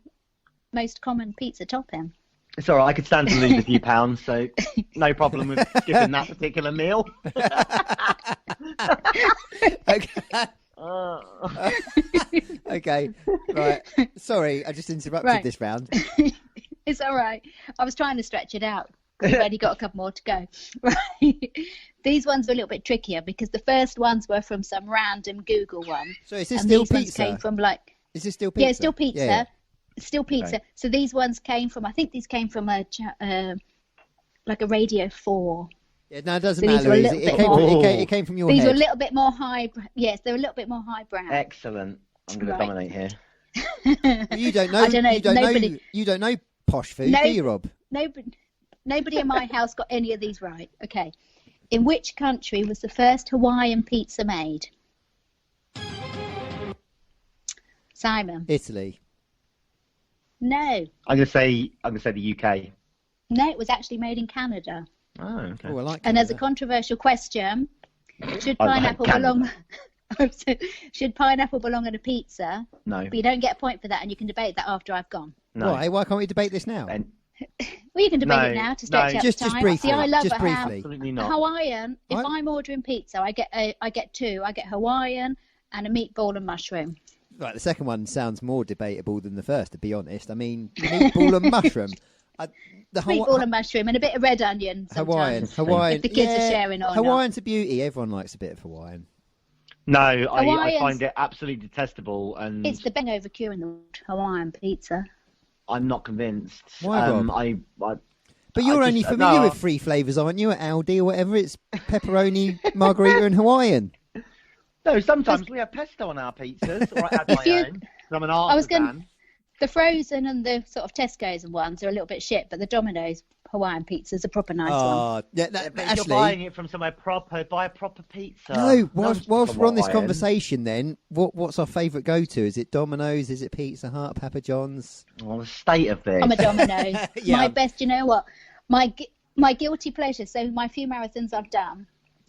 most common pizza topping. It's all right. I could stand to lose a few pounds, so no problem with skipping that particular meal. Okay, right. Sorry, I just interrupted this round. It's all right. I was trying to stretch it out. We've only got a couple more to go. Right. These ones are a little bit trickier because the first ones were from some random Google one. So is this still these pizza? Ones came from like. Is this still pizza? Yeah, still pizza. Yeah. Still pizza. Okay. So these ones came from. I think these came from a like a Radio 4. Yeah, no, it doesn't So these matter. were a Louise. little bit more- It came from your These head. were a little bit more high. Yes, they were a little bit more highbrow. Excellent. I'm going to dominate here. You don't know. I don't know. You don't know posh food, do you, Rob? Nobody in my house got any of these right. Okay. In which country was the first Hawaiian pizza made? Simon. Italy. No. I'm going to say the UK. No, it was actually made in Canada. Oh, okay. Oh, I like. And as a Canada. controversial question, should I like pineapple Canada. belong? Should pineapple belong in a pizza? No. But you don't get a point for that, and you can debate that after I've gone. No. Why can't we debate this now? And Well, you can debate No, it now to stretch no. out Just time. briefly. See, I love Just a briefly. absolutely a not. Hawaiian. If What? I'm ordering pizza, I get two. I get Hawaiian and a meatball and mushroom. Right, the second one sounds more debatable than the first, to be honest. I mean, meatball and mushroom. Meatball and mushroom and a bit of red onion sometimes. Hawaiian. If the kids yeah, are sharing or not. Hawaiian's a beauty. Everyone likes a bit of Hawaiian. No, I Hawaiians- find it absolutely detestable, and It's the bang over cure in the world, Hawaiian pizza. I'm not convinced. Why, Rob? But you're I only just- familiar no, with three flavours, aren't you? At Aldi or whatever, it's pepperoni, margarita, and Hawaiian. No, sometimes we have pesto on our pizzas, or I add my you- own. 'Cause I'm an artisan. The frozen and the sort of Tesco's and ones are a little bit shit, but the Domino's Hawaiian pizza's a proper nice one. Oh, yeah, But if you're actually, buying it from somewhere proper, buy a proper pizza. no. Whilst we're on this Hawaiian. conversation, then what's our favourite go-to? Is it Domino's? Is it Pizza Hut? Papa John's? Well, the state of this. I'm a Domino's. Yeah. My best, you know what? My guilty pleasure. So my few marathons I've done,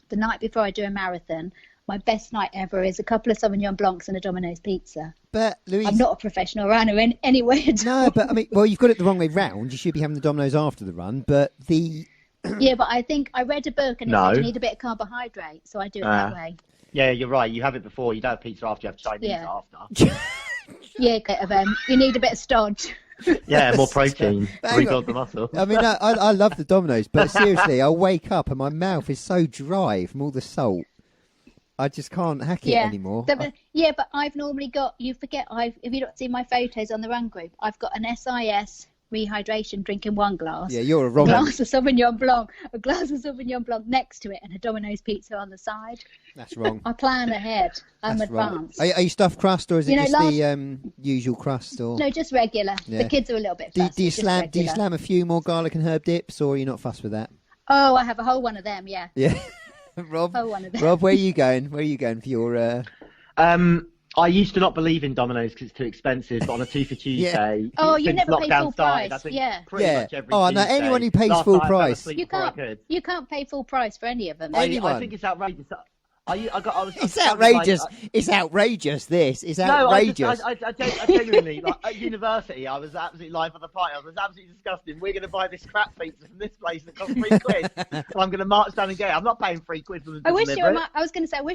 the night before I do a marathon, my best night ever is a couple of Sauvignon Blancs and a Domino's pizza. But Louise, I'm not a professional runner in any way at all. no, but I mean, well, you've got it the wrong way round. You should be having the Domino's after the run, but the Yeah, but I think I read a book and it No. said you need a bit of carbohydrate, so I do it that way. Yeah, you're right. You have it before. You don't have pizza after. You have Chinese Yeah. after. Yeah, bit of, you need a bit of stodge. Yeah, more protein. Hang on. Rebuild the muscle. I mean, I love the Domino's, but seriously, I'll wake up and my mouth is so dry from all the salt. I just can't hack it anymore. But I've normally got, you forget, if you don't see my photos on the run group, I've got an SIS rehydration drink in one glass. Yeah, you're a wrong a glass of Sauvignon Blanc next to it, and a Domino's pizza on the side. That's wrong. I plan ahead. I'm advanced. Are you stuffed crust, or is it just the usual crust? Or no, just regular. Yeah. The kids are a little bit fussy. Do you slam a few more garlic and herb dips, or are you not fussed with that? Oh, I have a whole one of them. Yeah. Yeah. Rob, where are you going? Where are you going for your? I used to not believe in Domino's because it's too expensive, but on a 2 for Tuesday, oh, you never pay full started, price. I think Pretty much every no, Tuesday. anyone who pays full price, you can't pay full price for any of them. I think it's outrageous. It's outrageous. It's outrageous. This is outrageous. I genuinely, like, at university, I was absolutely live for the party. I was absolutely disgusting. We're going to buy this crap pizza from this place that costs £3, and I'm going to march down and get it. I'm not paying £3 for them. I wish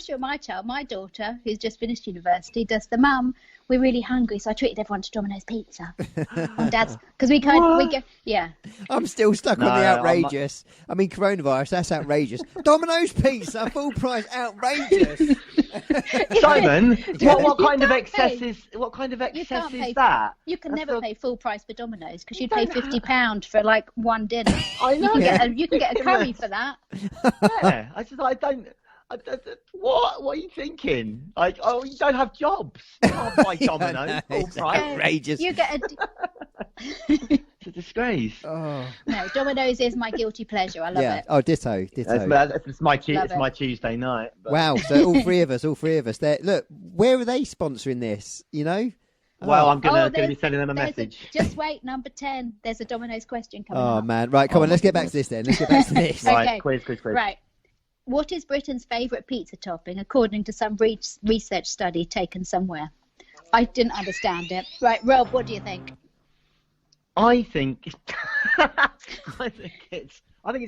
you were my child. My daughter, who's just finished university, does the mum. We're really hungry, so I treated everyone to Domino's pizza. And Dad's because we go, yeah. I'm still stuck on the outrageous. I mean, coronavirus. That's outrageous. Domino's pizza, full price, outrageous. Simon, what kind of excess is that? You can never pay full price for Domino's because you'd pay £50 for like one dinner. I know. You can get a curry for that. Yeah, I don't. What are you thinking? Like, oh, you don't have jobs. You can't buy Domino's full price. Outrageous. You get It's a disgrace. Oh. No, Domino's is my guilty pleasure. I love it. Oh, ditto. It's my Tuesday night. But... Wow. So all three of us. Look, where are they sponsoring this? You know. Well, I'm gonna be sending them a message. Just wait, number 10. There's a Domino's question coming up. Oh man, right. Come on, let's get back to this then. Right, quiz. Right. What is Britain's favourite pizza topping, according to some research study taken somewhere? I didn't understand it. Right, Rob, what do you think? I think it's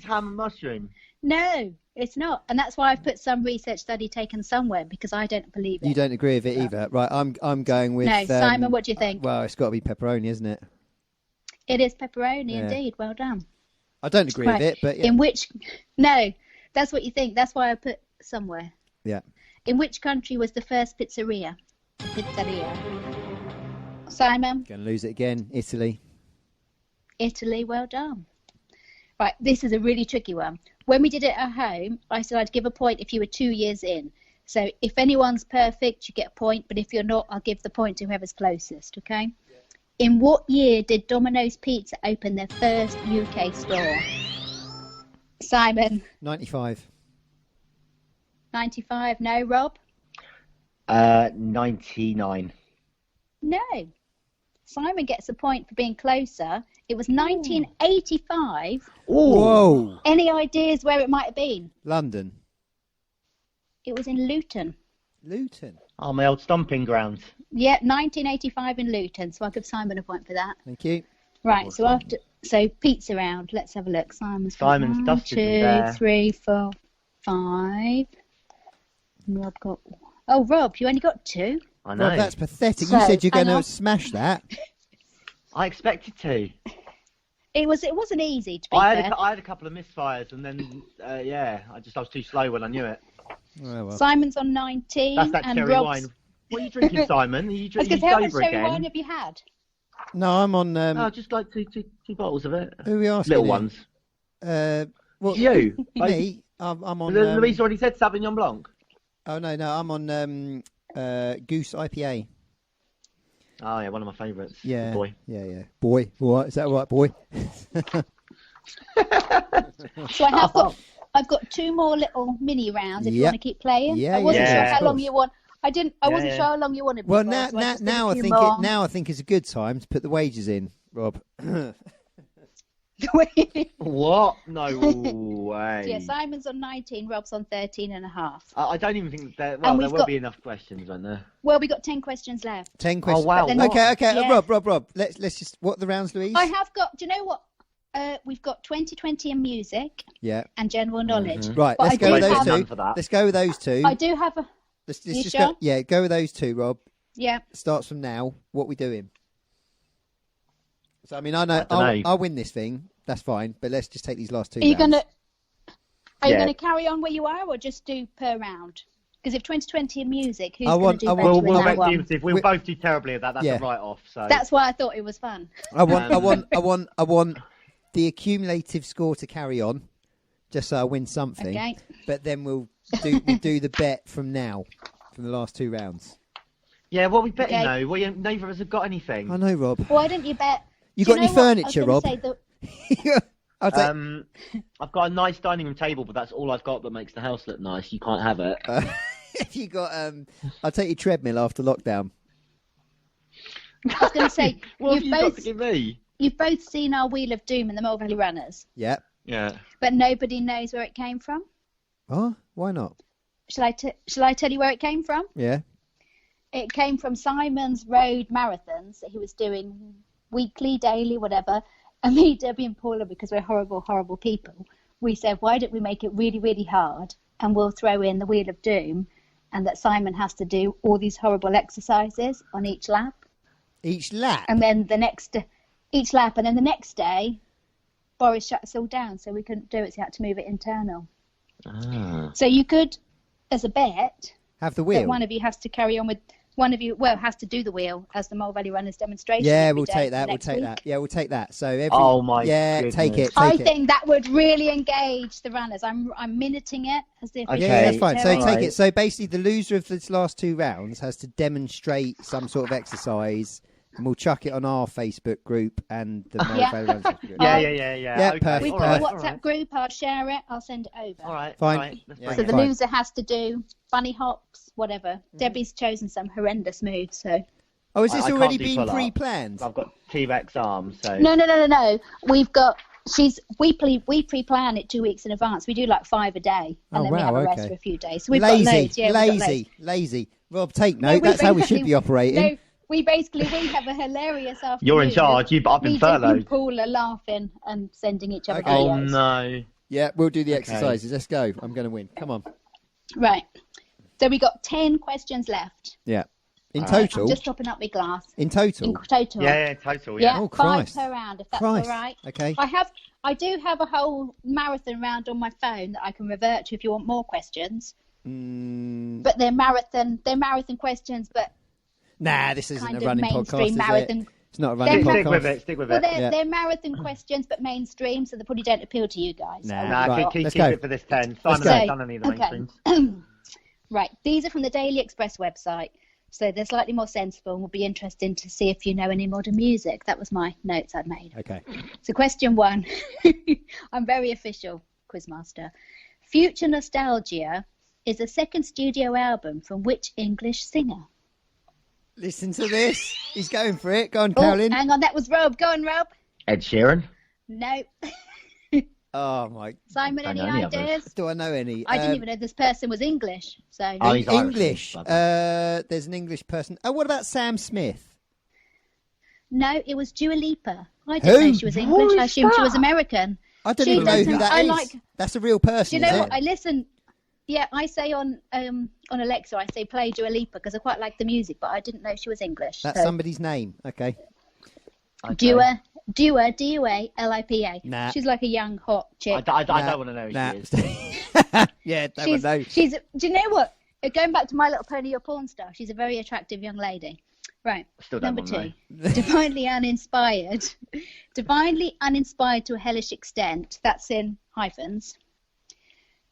ham and mushroom. No, it's not, and that's why I've put some research study taken somewhere because I don't believe it. You don't agree with it either, right? I'm going with. No, Simon, what do you think? Well, it's got to be pepperoni, isn't it? It is pepperoni, indeed. Well done. I don't agree with it, but no. That's what you think. That's why I put somewhere. Yeah. In which country was the first pizzeria? Simon? Going to lose it again. Italy, well done. Right, this is a really tricky one. When we did it at home, I said I'd give a point if you were 2 years in. So if anyone's perfect, you get a point. But if you're not, I'll give the point to whoever's closest, okay? Yeah. In what year did Domino's Pizza open their first UK store? Simon? 95. 95. No, Rob? 99. No. Simon gets a point for being closer. It was 1985. Ooh. Whoa. Any ideas where it might have been? London. It was in Luton. Luton? Oh, my old stomping grounds. Yeah, 1985 in Luton. So I'll give Simon a point for that. Thank you. Right, awesome. So pizza round. Let's have a look. Simon's dusted there. 2, 3, 4, 5. Rob got. Oh, Rob, you only got 2. I know. Rob, that's pathetic. You said you're going to smash that. I expected to. It wasn't easy to be fair. I had a couple of misfires, and then I was too slow when I knew it. Oh, well. Simon's on 19. That's that and cherry Rob's... wine. What are you drinking, Simon? Are you drinking how much sober cherry again? wine have you had? No, I'm on. Just like two bottles of it. Who are we asking? Little ones. Well, you? Me? I'm on. Louise already said Sauvignon Blanc. Oh no, I'm on Goose IPA. Oh yeah, one of my favourites. Yeah, boy. Yeah. Boy, what is that right, boy? So I've got 2 more little mini rounds if you want to keep playing. Yeah, I wasn't sure how long you want. I wasn't sure how long you wanted. Well, now I think it's a good time to put the wages in, Rob. What? No way. So yeah, Simon's on 19, Rob's on 13.5. I don't even think there will be enough questions, won't there? Well, we've got 10 questions left. 10 questions. Oh wow. Okay. Yeah. Rob. Let's just what are the rounds, Louise? I have got. Do you know what? We've got 2020 in music. Yeah. And general knowledge. Mm-hmm. Right. Let's go with those 2. Let's go with those 2. I do have a. Let's just go. Yeah, go with those 2, Rob. Yeah. Starts from now. What we doing? So I mean, I know I'll win this thing. That's fine, but let's just take these last 2. Are you gonna carry on where you are, or just do per round? Because if 2020 in music, who's I going want- to do I better want- in We'll that one? if we'll both do terribly at that. That's Yeah. a write-off. So That's why I thought it was fun. I want the accumulative score to carry on, just so I win something. Okay. But then we'll do the bet from now, from the last 2 rounds. yeah, what we betting Okay. though? Well, neither of us have got anything. I know, Rob. Why don't you bet? You Do got any know what? I was furniture, gonna Rob? say that- I'll take. I've got a nice dining room table, but that's all I've got that makes the house look nice. You can't have it. If you got, I'll take your treadmill after lockdown. I was going to say, What have you've you got both to give me? you've both seen our Wheel of Doom and the Mole Valley Runners, Yeah. Yeah. but nobody knows where it came from. Oh, why not? Shall I tell you where it came from? Yeah. It came from Simon's road marathons that he was doing weekly, daily, whatever. And me, Debbie and Paula, because we're horrible, horrible people, we said, why don't we make it really, really hard and we'll throw in the Wheel of Doom and that Simon has to do all these horrible exercises on each lap. Each lap. And then each lap, and then the next day, Boris shut us all down, so we couldn't do it, so he had to move it internal. Ah. So you could, as a bet, Have the that wheel. one of you has to carry on with, has to do the wheel as the Mole Valley Runners demonstration. Yeah, every we'll day take for that. We'll next take week. that. Yeah, we'll take that. So every. Oh my Yeah, goodness. take it. I Take it. think that would really engage the runners. I'm minuting it as if Okay. Yeah, that's fine. So Terry. take Right. it. So basically, the loser of this last 2 rounds has to demonstrate some sort of exercise, and we'll chuck it on our Facebook group and the Mole Yeah. Valley Runners group. Yeah, Oh. yeah. Yeah, perfect. We've All got right, a all WhatsApp right. group. I'll share it. I'll send it over. All right. Fine. All right. Let's Yeah. bring So it. the Fine. loser has to do bunny hops, whatever. Debbie's chosen some horrendous moves, so. Oh, has this I can't already do been pull-ups. pre-planned? I've got T-Rex arms, so. No. We've got. We pre-plan it 2 weeks in advance. We do like 5 a day, and Oh, then we have wow, a rest okay. for a few days. So we've Lazy, got loads. Yeah, we've got loads. lazy. Rob, take No, note. we That's how we should basically- be operating. No, we have a hilarious afternoon. You're in charge. I've been Me, Debbie, furloughed. and Paul are laughing and sending each other Okay. Oh videos. no. Yeah, we'll do the Okay. exercises. Let's go. I'm going to win. Come on. Right. So we got 10 questions left. Yeah. In All right. total. I'm just topping up my glass. In total. In total. Yeah, total. Yeah, Yeah. Oh, 5 Christ. per round, if that's Christ. all right. Okay. I do have a whole marathon round on my phone that I can revert to if you want more questions. But they're marathon questions, but Nah, this isn't kind a of running mainstream podcast, is marathon. it? It's not a running They're Stick with podcast. it. Stick with Well, it. they're marathon questions, but mainstream, so they probably don't appeal to you guys. Nah. Nah, Right, keep let's keep go. it for this 10. Let's Simon go. hasn't done any of the Okay. mainstreams. Right, these are from the Daily Express website, so they're slightly more sensible and will be interesting to see if you know any modern music. That was my notes I'd made. Okay. So question 1, I'm very official, Quizmaster. Future Nostalgia is the second studio album from which English singer? Listen to this. He's going for it. Go on, Oh, Carolyn. hang on, that was Rob. Go on, Rob. Ed Sheeran. No. Oh, my. Simon, Don't any know any others. ideas? Do I know any? I didn't even know this person was English. So Oh, he's Irish, English. brother. There's an English person. Oh, what about Sam Smith? no, it was Dua Lipa. I Who? didn't know she was Who English. I is assumed she was that? American. I don't She even know who doesn't- that I is. like- That's a real person, Do you know is what? it? I listen. Yeah, I say on Alexa, I say play Dua Lipa because I quite like the music, but I didn't know she was English. That's so. somebody's name. Okay. Okay. Dua, Dualipa. Nah. She's like a young hot chick. I Nah. don't want to know who Nah. she is. Yeah, don't want to know. She's. Do you know what? Going back to My Little Pony, your porn star. She's a very attractive young lady. Right. Still don't Number want to 2. Divinely uninspired. Divinely uninspired to a hellish extent. That's in hyphens.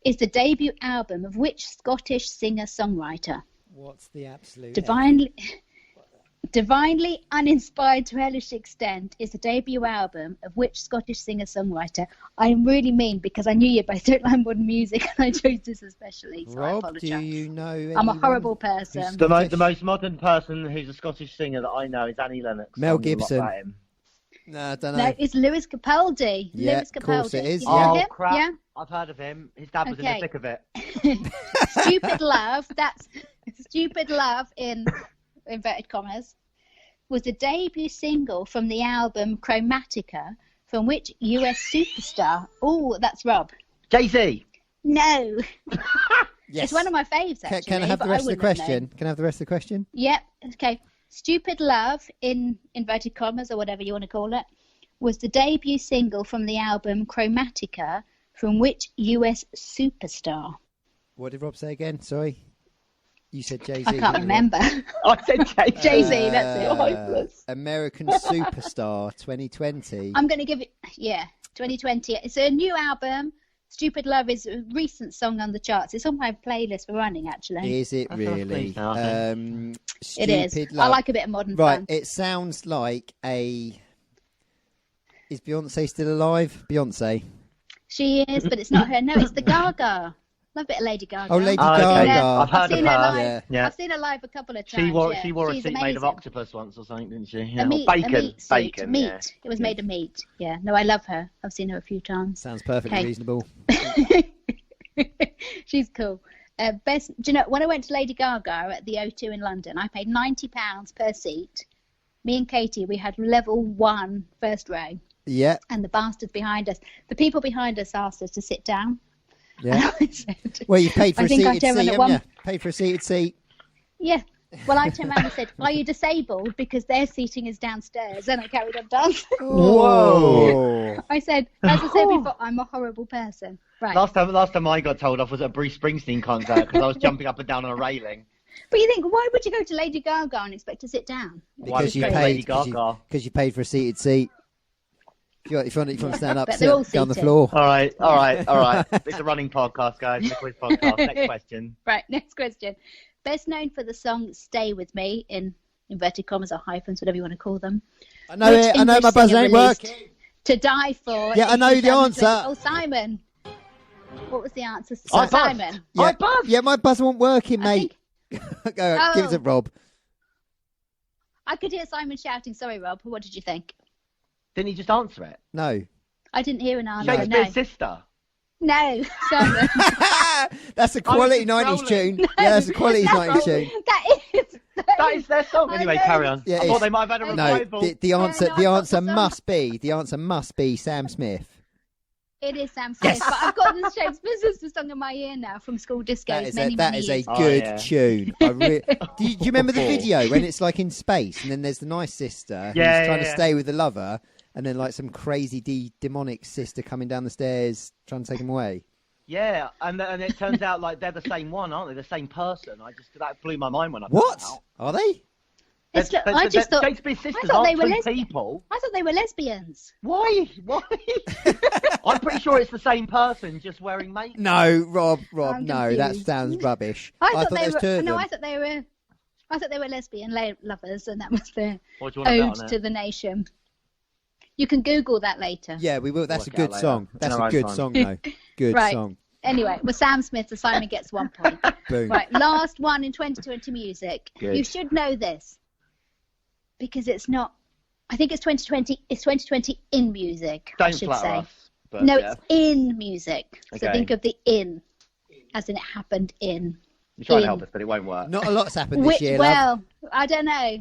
Is the debut album of which Scottish singer-songwriter? What's the absolute? Divinely uninspired to a hellish extent is the debut album of which Scottish singer-songwriter? I am really mean because I knew you both don't like modern music and I chose this especially, so I Rob, apologise. do you know? I'm a anyone? horrible person. The most modern person who's a Scottish singer that I know is Annie Lennox. Mel I'm gonna lock Gibson. that in. No, I don't know. No, it's Lewis Capaldi. Yeah, Lewis of course Capaldi. it is, You yeah. know Oh him? crap! Yeah. I've heard of him. His dad was in the Okay. thick of it. Stupid Love, that's Stupid Love in inverted commas, was the debut single from the album Chromatica, from which US superstar, oh, that's Rob. Jay-Z. No, Yes. it's one of my faves actually. Can I have the but rest of the wouldn't have known. question? Can I have the rest of the question? Yep, okay. Stupid Love, in inverted commas or whatever you want to call it, was the debut single from the album Chromatica, from which US superstar? What did Rob say again? Sorry. You said Jay-Z. I can't remember. I said Jay-Z. Jay-Z, that's it. Hopeless. American Superstar 2020. I'm going to give it, 2020. It's a new album. Stupid Love is a recent song on the charts. It's on my playlist for running, actually. Is it really? It Stupid is. Love. I like a bit of modern Right, fun. it sounds like a... Is Beyonce still alive? Beyonce. She is, but it's not her. No, it's the Gaga. Love a bit of Lady Gaga. Oh, Lady Oh, Gaga. okay. Yeah. I've heard I've of seen her her. live. Yeah. I've seen her live a couple of times. She wore a She's suit made of amazing. octopus once or something, didn't she? Yeah. A meat, Bacon. a meat suit. Bacon. Meat. Yeah. It was made of meat. Yeah. No, I love her. I've seen her a few times. Sounds perfectly Okay. reasonable. She's cool. Do you know, when I went to Lady Gaga at the O2 in London, I paid £90 per seat. Me and Katie, we had level 1 first row. Yeah, And the bastards behind us, the people behind us asked us to sit down. yeah. And I said, Well, you paid for I a think I seated turned seat, around at haven't one- you? Paid for a seated seat. yeah. Well, I turned around and said, are you disabled? Because their seating is downstairs. And I carried on dancing. Whoa. I said, as I said before, I'm a horrible person. Right. Last time I got told off was at a Bruce Springsteen concert because I was jumping up and down on a railing. But you think, why would you go to Lady Gaga and expect to sit down? Why Because would you go to paid. Lady Gaga? Because you paid for a seated seat. If you want to stand up, But they're all sit on the seated. floor. All right. It's a running podcast, guys. It's a quiz podcast. Next question. Right, next question. Best known for the song Stay With Me, in inverted commas or hyphens, whatever you want to call them. I know Which it. I know English my buzzer singer ain't released working. To Die For. Yeah, I in know the 2020? answer. Oh, Simon. What was the answer? I buzzed. Simon. Yeah, I buzzed. yeah, my buzzer wasn't working, I mate. think Go, give it to Oh. Rob. I could hear Simon shouting. Sorry, Rob. What did you think? Didn't he just answer it? No. I didn't hear an answer. Shakespeare's No. sister. No, Simon. That's a quality just 90s trolling. tune. Yeah, that's a quality 90s tune. That is Their song. I Anyway, know. carry on. Yeah, I thought it's- they might have had a No, revival. the answer no, the I answer thought so. must be Sam Smith. It is Sam Smith, but I've got this Shakespeare's song in my ear now from school discos. That many is a years. good yeah. tune. Do you remember the video when it's like in space and then there's the nice sister who's Yeah, trying to yeah. stay with the lover and then like some crazy demonic sister coming down the stairs trying to take him away? Yeah, and it turns out like they're the same one, aren't they? The same person. That blew my mind when I found What? out. Are they? It's, I just thought Shakespeare's sisters thought they aren't were two lesbian. people. I thought they were lesbians. Why? I'm pretty sure it's the same person, just wearing makeup. No, Rob, I'm no, that confused. sounds rubbish. I thought there they was were. two of No, them. I thought they were lesbian lovers, and that was their What do you want to bet ode on to it? the nation. You can Google that later. Yeah, we will. That's a Work it out good later. song. That's No, a it's good fine. song, though. Good Right. song. Anyway, with Sam Smith, the Simon gets 1 point. Boom. Right, last one in 2020 music. Good. You should know this because it's not. I think it's 2020. It's 2020 in music. I Don't should flatter say. us. But, No, yeah. it's in music. So Okay. think of the in, as in it happened in. You're trying to in. help us, but it won't work. Not a lot's happened this year, love. Well, I don't know.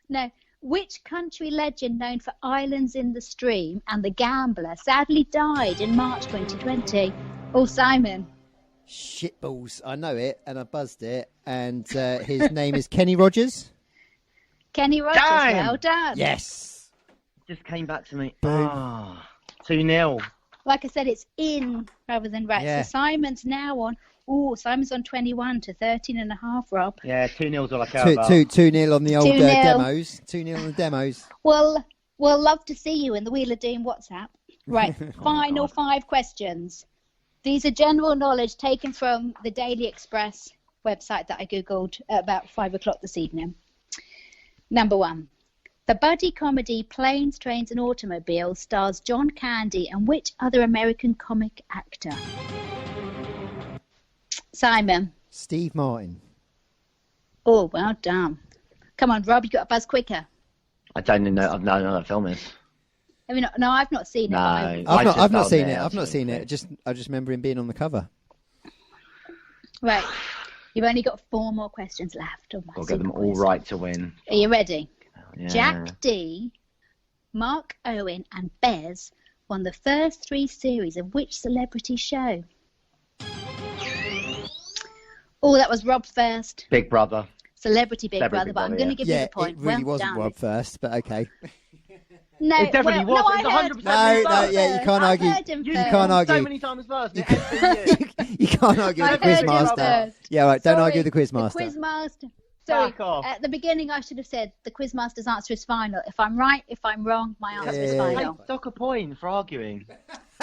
No. Which country legend known for Islands in the Stream and The Gambler sadly died in March 2020? Oh, Simon. Shitballs. I know it, and I buzzed it, and his name is Kenny Rogers. Kenny Rogers. Damn. Well done. Yes. Just came back to me. Boom. 2-0. Like I said, it's in rather than right. Yeah. So Simon's now on. Oh, Simon's on 21 to 13.5, Rob. Yeah, 2-0's all I care about. 2-0 on the old 2-0. demos. 2-0 on the demos. Well, we'll love to see you in the Wheel of Doom WhatsApp. Right, final 5 questions. These are general knowledge taken from the Daily Express website that I Googled at about 5 o'clock this evening. Number 1. The buddy comedy Planes, Trains and Automobiles stars John Candy and which other American comic actor? Simon. Steve Martin. Oh, well done. Come on, Rob, you got to buzz quicker. I don't even know. I don't know what that film is. I mean, no, I've not seen it. No. I've not seen it. there, I've not seen it. absolutely. I just remember him being on the cover. Right. You've only got 4 more questions left. On my We'll get them super all quiz. right to win. Are you ready? Yeah. Jack D, Mark Owen, and Bez won the first 3 series of which celebrity show? Oh, that was Rob first. Big Brother. Celebrity Big Celebrity Brother, but I'm Big going to Brother, give you Yeah, the point. it really well wasn't done. Rob first, but okay. No, It definitely was. No, It's I heard 100% No, yeah, you can't I argue. heard him You first. can't argue. So many times first. It ends for you. You can't argue I with the heard him quizmaster. first. Yeah, right. Don't Sorry, argue with the quizmaster. The quizmaster. Sorry. Back off. At the beginning, I should have said the quizmaster's answer is final. If I'm right, if I'm wrong, my answer is final. Hey, dock a point for arguing.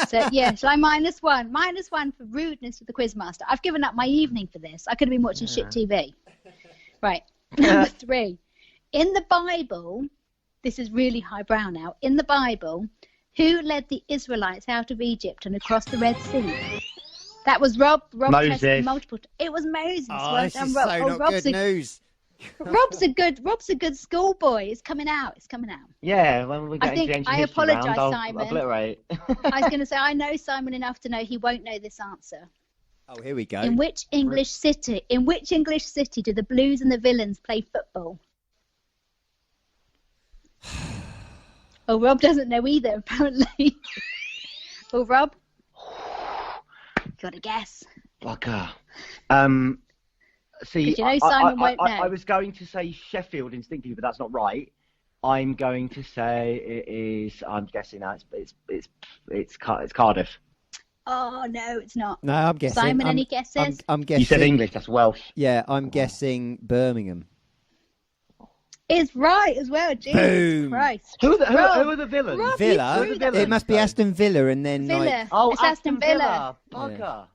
So yeah, shall I minus one? Minus one for rudeness to the quizmaster. I've given up my evening for this. I could have been watching shit TV. Right. Number 3. In the Bible, this is really highbrow now. In the Bible, who led the Israelites out of Egypt and across the Red Sea? That was Rob. Moses. Multiple. It was Moses. Oh, Well this done, is Rob. so not good news. Rob's a good schoolboy. It's coming out. Yeah, when we I get think into the I ancient history apologise, round, I'll Simon. obliterate. I was going to say I know Simon enough to know he won't know this answer. Oh, here we go. In which English city do the Blues and the Villains play football? Oh, Rob doesn't know either, apparently. Oh, Rob? Got a guess. Fucker. See, 'Cause you know Simon won't know. I was going to say Sheffield instinctively, but that's not right. I'm going to say it is. I'm guessing now it's Cardiff. Oh, no, it's not. No, I'm guessing. Simon, any guesses? I'm guessing. You said English. That's Welsh. Yeah, I'm guessing Birmingham. It's right as well, Jesus Boom. Christ. Who Rob, are the villains? Rob, Villa. you threw them. It must be Aston Villa, and then Villa. like Oh, It's Aston Villa. Bugger.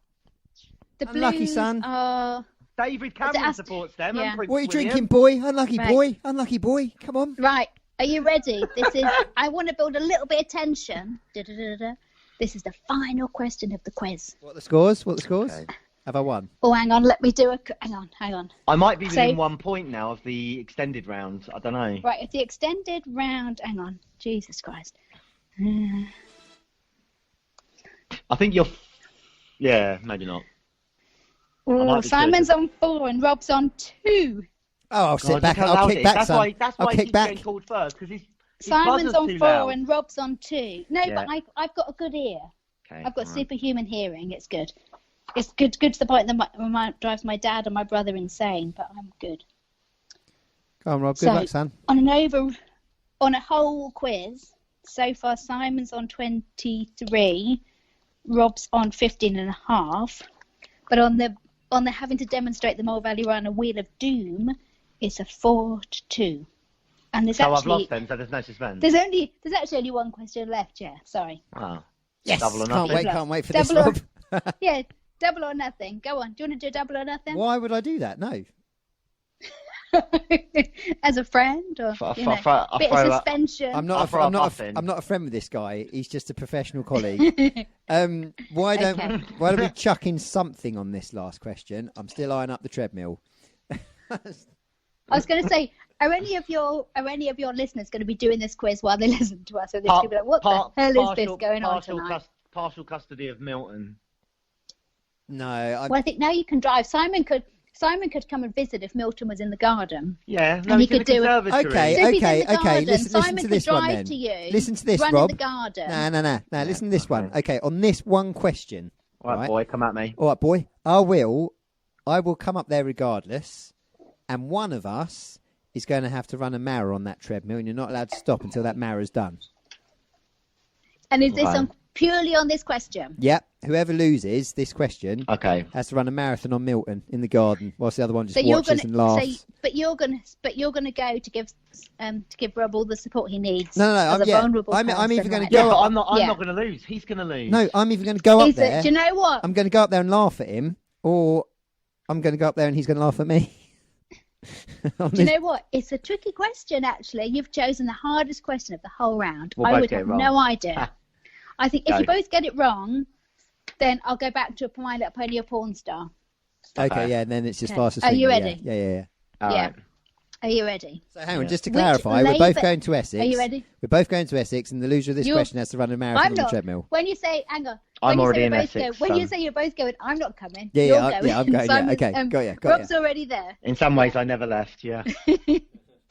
The Unlucky, Blues son. are... David Cameron supports them. Yeah. And Prince what are you William. drinking, boy? Unlucky Right. boy. Unlucky boy. Come on. Right, are you ready? This is... I want to build a little bit of tension. Da-da-da-da-da. This is the final question of the quiz. What are the scores? Okay. Have I won? Oh, hang on, let me do a... Hang on. I might be within So- 1 point now of the extended round. I don't know. Right, if the extended round... Hang on. Jesus Christ. I think you're. Yeah, maybe not. Oh, be Simon's on 4 and Rob's on 2. Oh, I'll sit God, back. look how I'll loud kick it is. back, That's son. why. That's I'll why kick he's back. getting called first because his Simon's buzzer's on too 4 loud. and Rob's on 2. No, Yeah. but I've got a good ear. Okay, I've got all right. superhuman hearing. It's good. It's good to the point that drives my dad and my brother insane, but I'm good. Go on, Rob. Good So- luck, son. On a whole quiz, so far Simon's on 23, Rob's on 15.5, but on the having to demonstrate the mole value on a wheel of doom, it's a 4-2. And there's So I've actually lost then, so there's no suspense. there's actually only one question left. Yeah, sorry. Oh. Yes. Double or Can't nothing. wait for Double this, or- Rob. Yeah, double or nothing. Go on. Do you want to do double or nothing? Why would I do that? No. As a friend, or I you know, throw bit of suspension. I'm I'll not. throw I'm a not. puff in. I'm not a friend with this guy. He's just a professional colleague. Why don't Okay. we chuck in something on this last question? I'm still eyeing up the treadmill. I was going to say, are any of your listeners going to be doing this quiz while they listen to us? So they're going to be like, what the hell is this going on tonight? Partial custody of Milton. No. Well, I think now you can drive. Simon could come and visit if Milton was in the garden. Yeah, no, And he's he in the could do it. conservatory. Okay, So if he's in the okay. garden, Listen Simon to could this one drive then. to you, Listen to this, run Rob. in the garden. No. Listen to this one. Okay, on this one question. All right, boy, come at me. All right, boy. I will come up there regardless, and one of us is going to have to run a mara on that treadmill, and you're not allowed to stop until that mara's done. And is this Right. purely on this question? Yep. Whoever loses this question Okay. has to run a marathon on Milton in the garden, whilst the other one just So you're watches going and laughs. but you're going to go to give Rob all the support he needs. No, as a vulnerable I'm person, either going right? to Yeah, go but up. I'm not Yeah. going to lose. He's going to lose. No, I'm either going to go up there. Do you know what? I'm going to go up there and laugh at him, or I'm going to go up there and he's going to laugh at me. Do you know what? It's a tricky question, actually. You've chosen the hardest question of the whole round. We'll I both would get it have wrong. no idea. I think if Go. you both get it wrong, then I'll go back to a My Little Pony or Porn Star. Okay, yeah, and then it's just Okay. fast as Are you finger, ready? Yeah. All Yeah. right. Are you ready? So hang on, Yeah. just to Which clarify, we're both Labour- going to Essex. Are you ready? We're both going to Essex, and the loser of this You're- question has to run a marathon I'm on the not. treadmill. When you say, hang on. I'm when you already say in you're both Essex, When you son. say you're both going, I'm not coming. Yeah, You're yeah, going. I'm going. Yeah, Simon's, okay, got you. Rob's already there. In some ways, I never left. Yeah.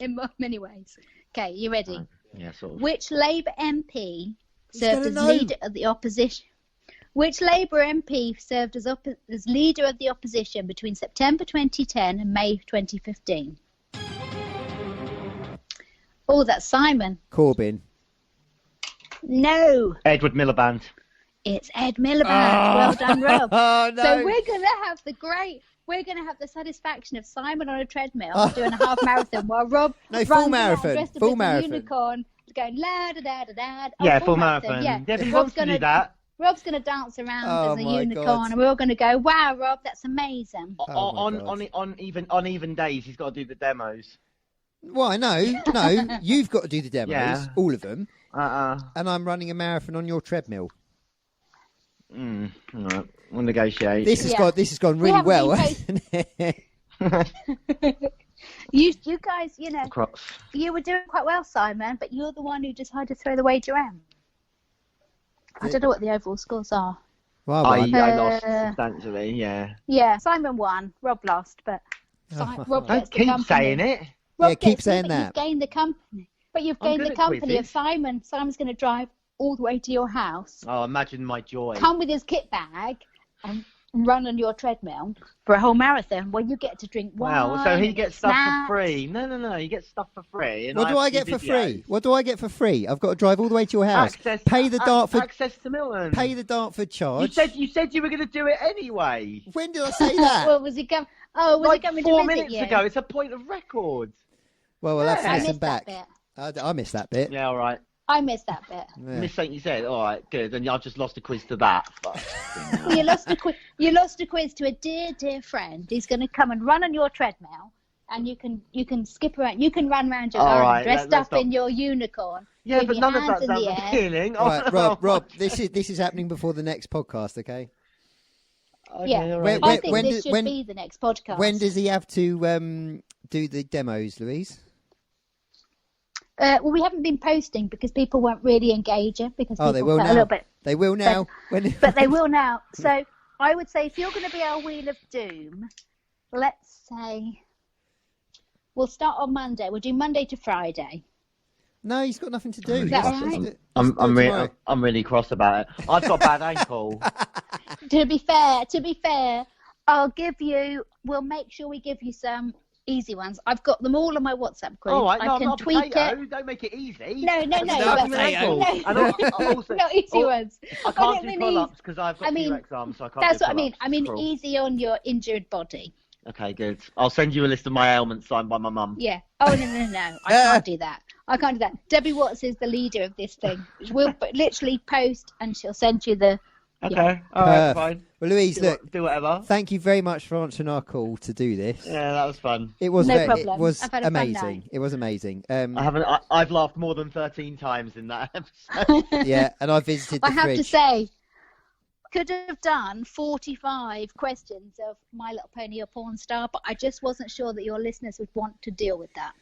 In many ways. Okay, you ready? Yeah, sort of. Which Labour MP He's served gonna as know. leader of the opposition? Which Labour MP served as leader of the opposition between September 2010 and May 2015? Oh, that's Simon. Corbyn. No. Edward Miliband. It's Ed Miliband. Well done, Rob. Oh, no. So we're going to have the satisfaction of Simon on a treadmill doing a half marathon while Rob runs full marathon. dressed Full as marathon. a unicorn, going la da da da da. Yeah, full marathon. Yeah, if he wants to do that. Rob's going to dance around as a unicorn, God. and we're all going to go, "Wow, Rob, that's amazing." On even days, he's got to do the demos. Well, no, you've got to do the demos, all of them, and I'm running a marathon on your treadmill. All right, we'll negotiate. This has gone really well, hasn't it? You guys, you know, Cross. you were doing quite well, Simon, but you're the one who decided to throw the wager in. I don't know what the overall scores are. Well, I lost substantially, yeah. Yeah, Simon won, Rob lost, but Rob Don't gets the keep company. saying it. Rob keep gets saying it, that. You've gained the company, but you've gained good the at company of quizzes. Simon. Simon's going to drive all the way to your house, Oh, imagine my joy. come with his kit bag, and run on your treadmill for a whole marathon where you get to drink wine. Wow, so he and gets stuff snacks. for free. No, he gets stuff for free. And What do I have get to for do free? videos. What do I get for free? I've got to drive all the way to your house. Pay the Dartford. Access to Milton. Pay the Dartford charge. You said you were going to do it anyway. When did I say that? Well, was he coming? Oh, was Like he coming 4 to visit minutes you? ago. It's a point of record. Well, we'll have to I listen missed back. that bit. I missed that bit. Yeah, all right. I missed that bit. Yeah. Miss something you said. All right, good. And I've just lost a quiz to that. You lost a quiz. You lost a quiz to a dear friend. He's going to come and run on your treadmill, and you can skip around. You can run around your All garden right, dressed let's up in your unicorn. Yeah, with but your none of hands that's in the air. appealing. All right, Rob, this is happening before the next podcast, okay? Okay, Yeah, all When- right. I think when this do- should when- be the next podcast. When does he have to do the demos, Louise? Well, we haven't been posting because people won't really engage it because people They will felt now. a little bit. They will now. But they will now. So I would say if you're going to be our Wheel of Doom, let's say we'll start on Monday. We'll do Monday to Friday. No, he's got nothing to do. Is that Let's right? do it I'm tomorrow. really cross about it. I've got a bad ankle. To be fair, we'll make sure we give you some easy ones. I've got them all on my WhatsApp group. All right, no, I I'm can not a tweak potato. it. Don't make it easy. No. No, but- potato. no. And also, Not easy ones. I I can't don't do mean pull-ups because I've got I mean, T-Rex arms, so I can't That's do what I mean. pull-ups. I mean Cruel. easy on your injured body. Okay, good. I'll send you a list of my ailments signed by my mum. Yeah. Oh, no. I can't do that. Debbie Watts is the leader of this thing. We'll literally post and she'll send you the... Okay, all right, fine. Well, Louise, look, Do whatever. thank you very much for answering our call to do this. Yeah, that was fun. It was No It problem. was I've had a fun amazing. night. It was amazing. I've laughed more than 13 times in that episode. Yeah, and I visited the I have fridge. to say, could have done 45 questions of My Little Pony or Porn Star, but I just wasn't sure that your listeners would want to deal with that.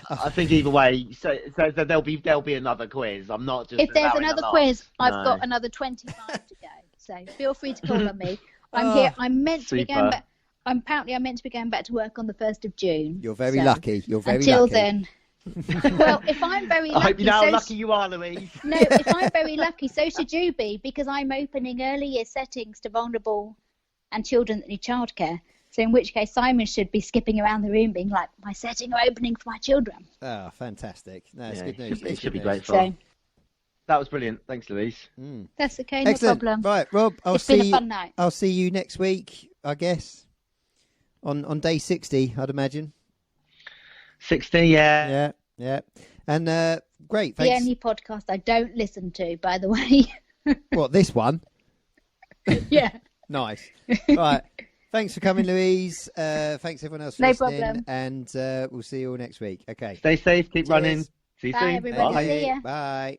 I think either way, so there'll be another quiz. I'm not just. If there's allowing another a quiz, laugh. I've No. got another 25 to go. So feel free to call on me. I'm here. I'm meant to be Super. going back. Apparently, I'm meant to be going back to work on the 1st of June. You're very So lucky. You're very until lucky. then. Well, if I'm very I lucky, hope you know how so lucky you are, Louise. no, if I'm very lucky, so should you be, because I'm opening early year settings to vulnerable and children that need childcare. So in which case, Simon should be skipping around the room, being like, "My setting are opening for my children." Oh, fantastic. No, it's Yeah, good news. It It's should be good great news. fun. So That was brilliant. Thanks, Louise. that's okay, no Excellent. problem. Right, Rob, It's been a fun night. I'll see you next week, I guess. On day 60, I'd imagine. 60, yeah. Yeah. And great, The thanks. only podcast I don't listen to, by the way. What, this one? Yeah. Nice. Right. Thanks for coming, Louise. Thanks everyone else for No listening. problem. And we'll see you all next week. Okay. Stay safe, keep Cheers. running. See you Bye, soon. everybody. Bye. See ya. Bye.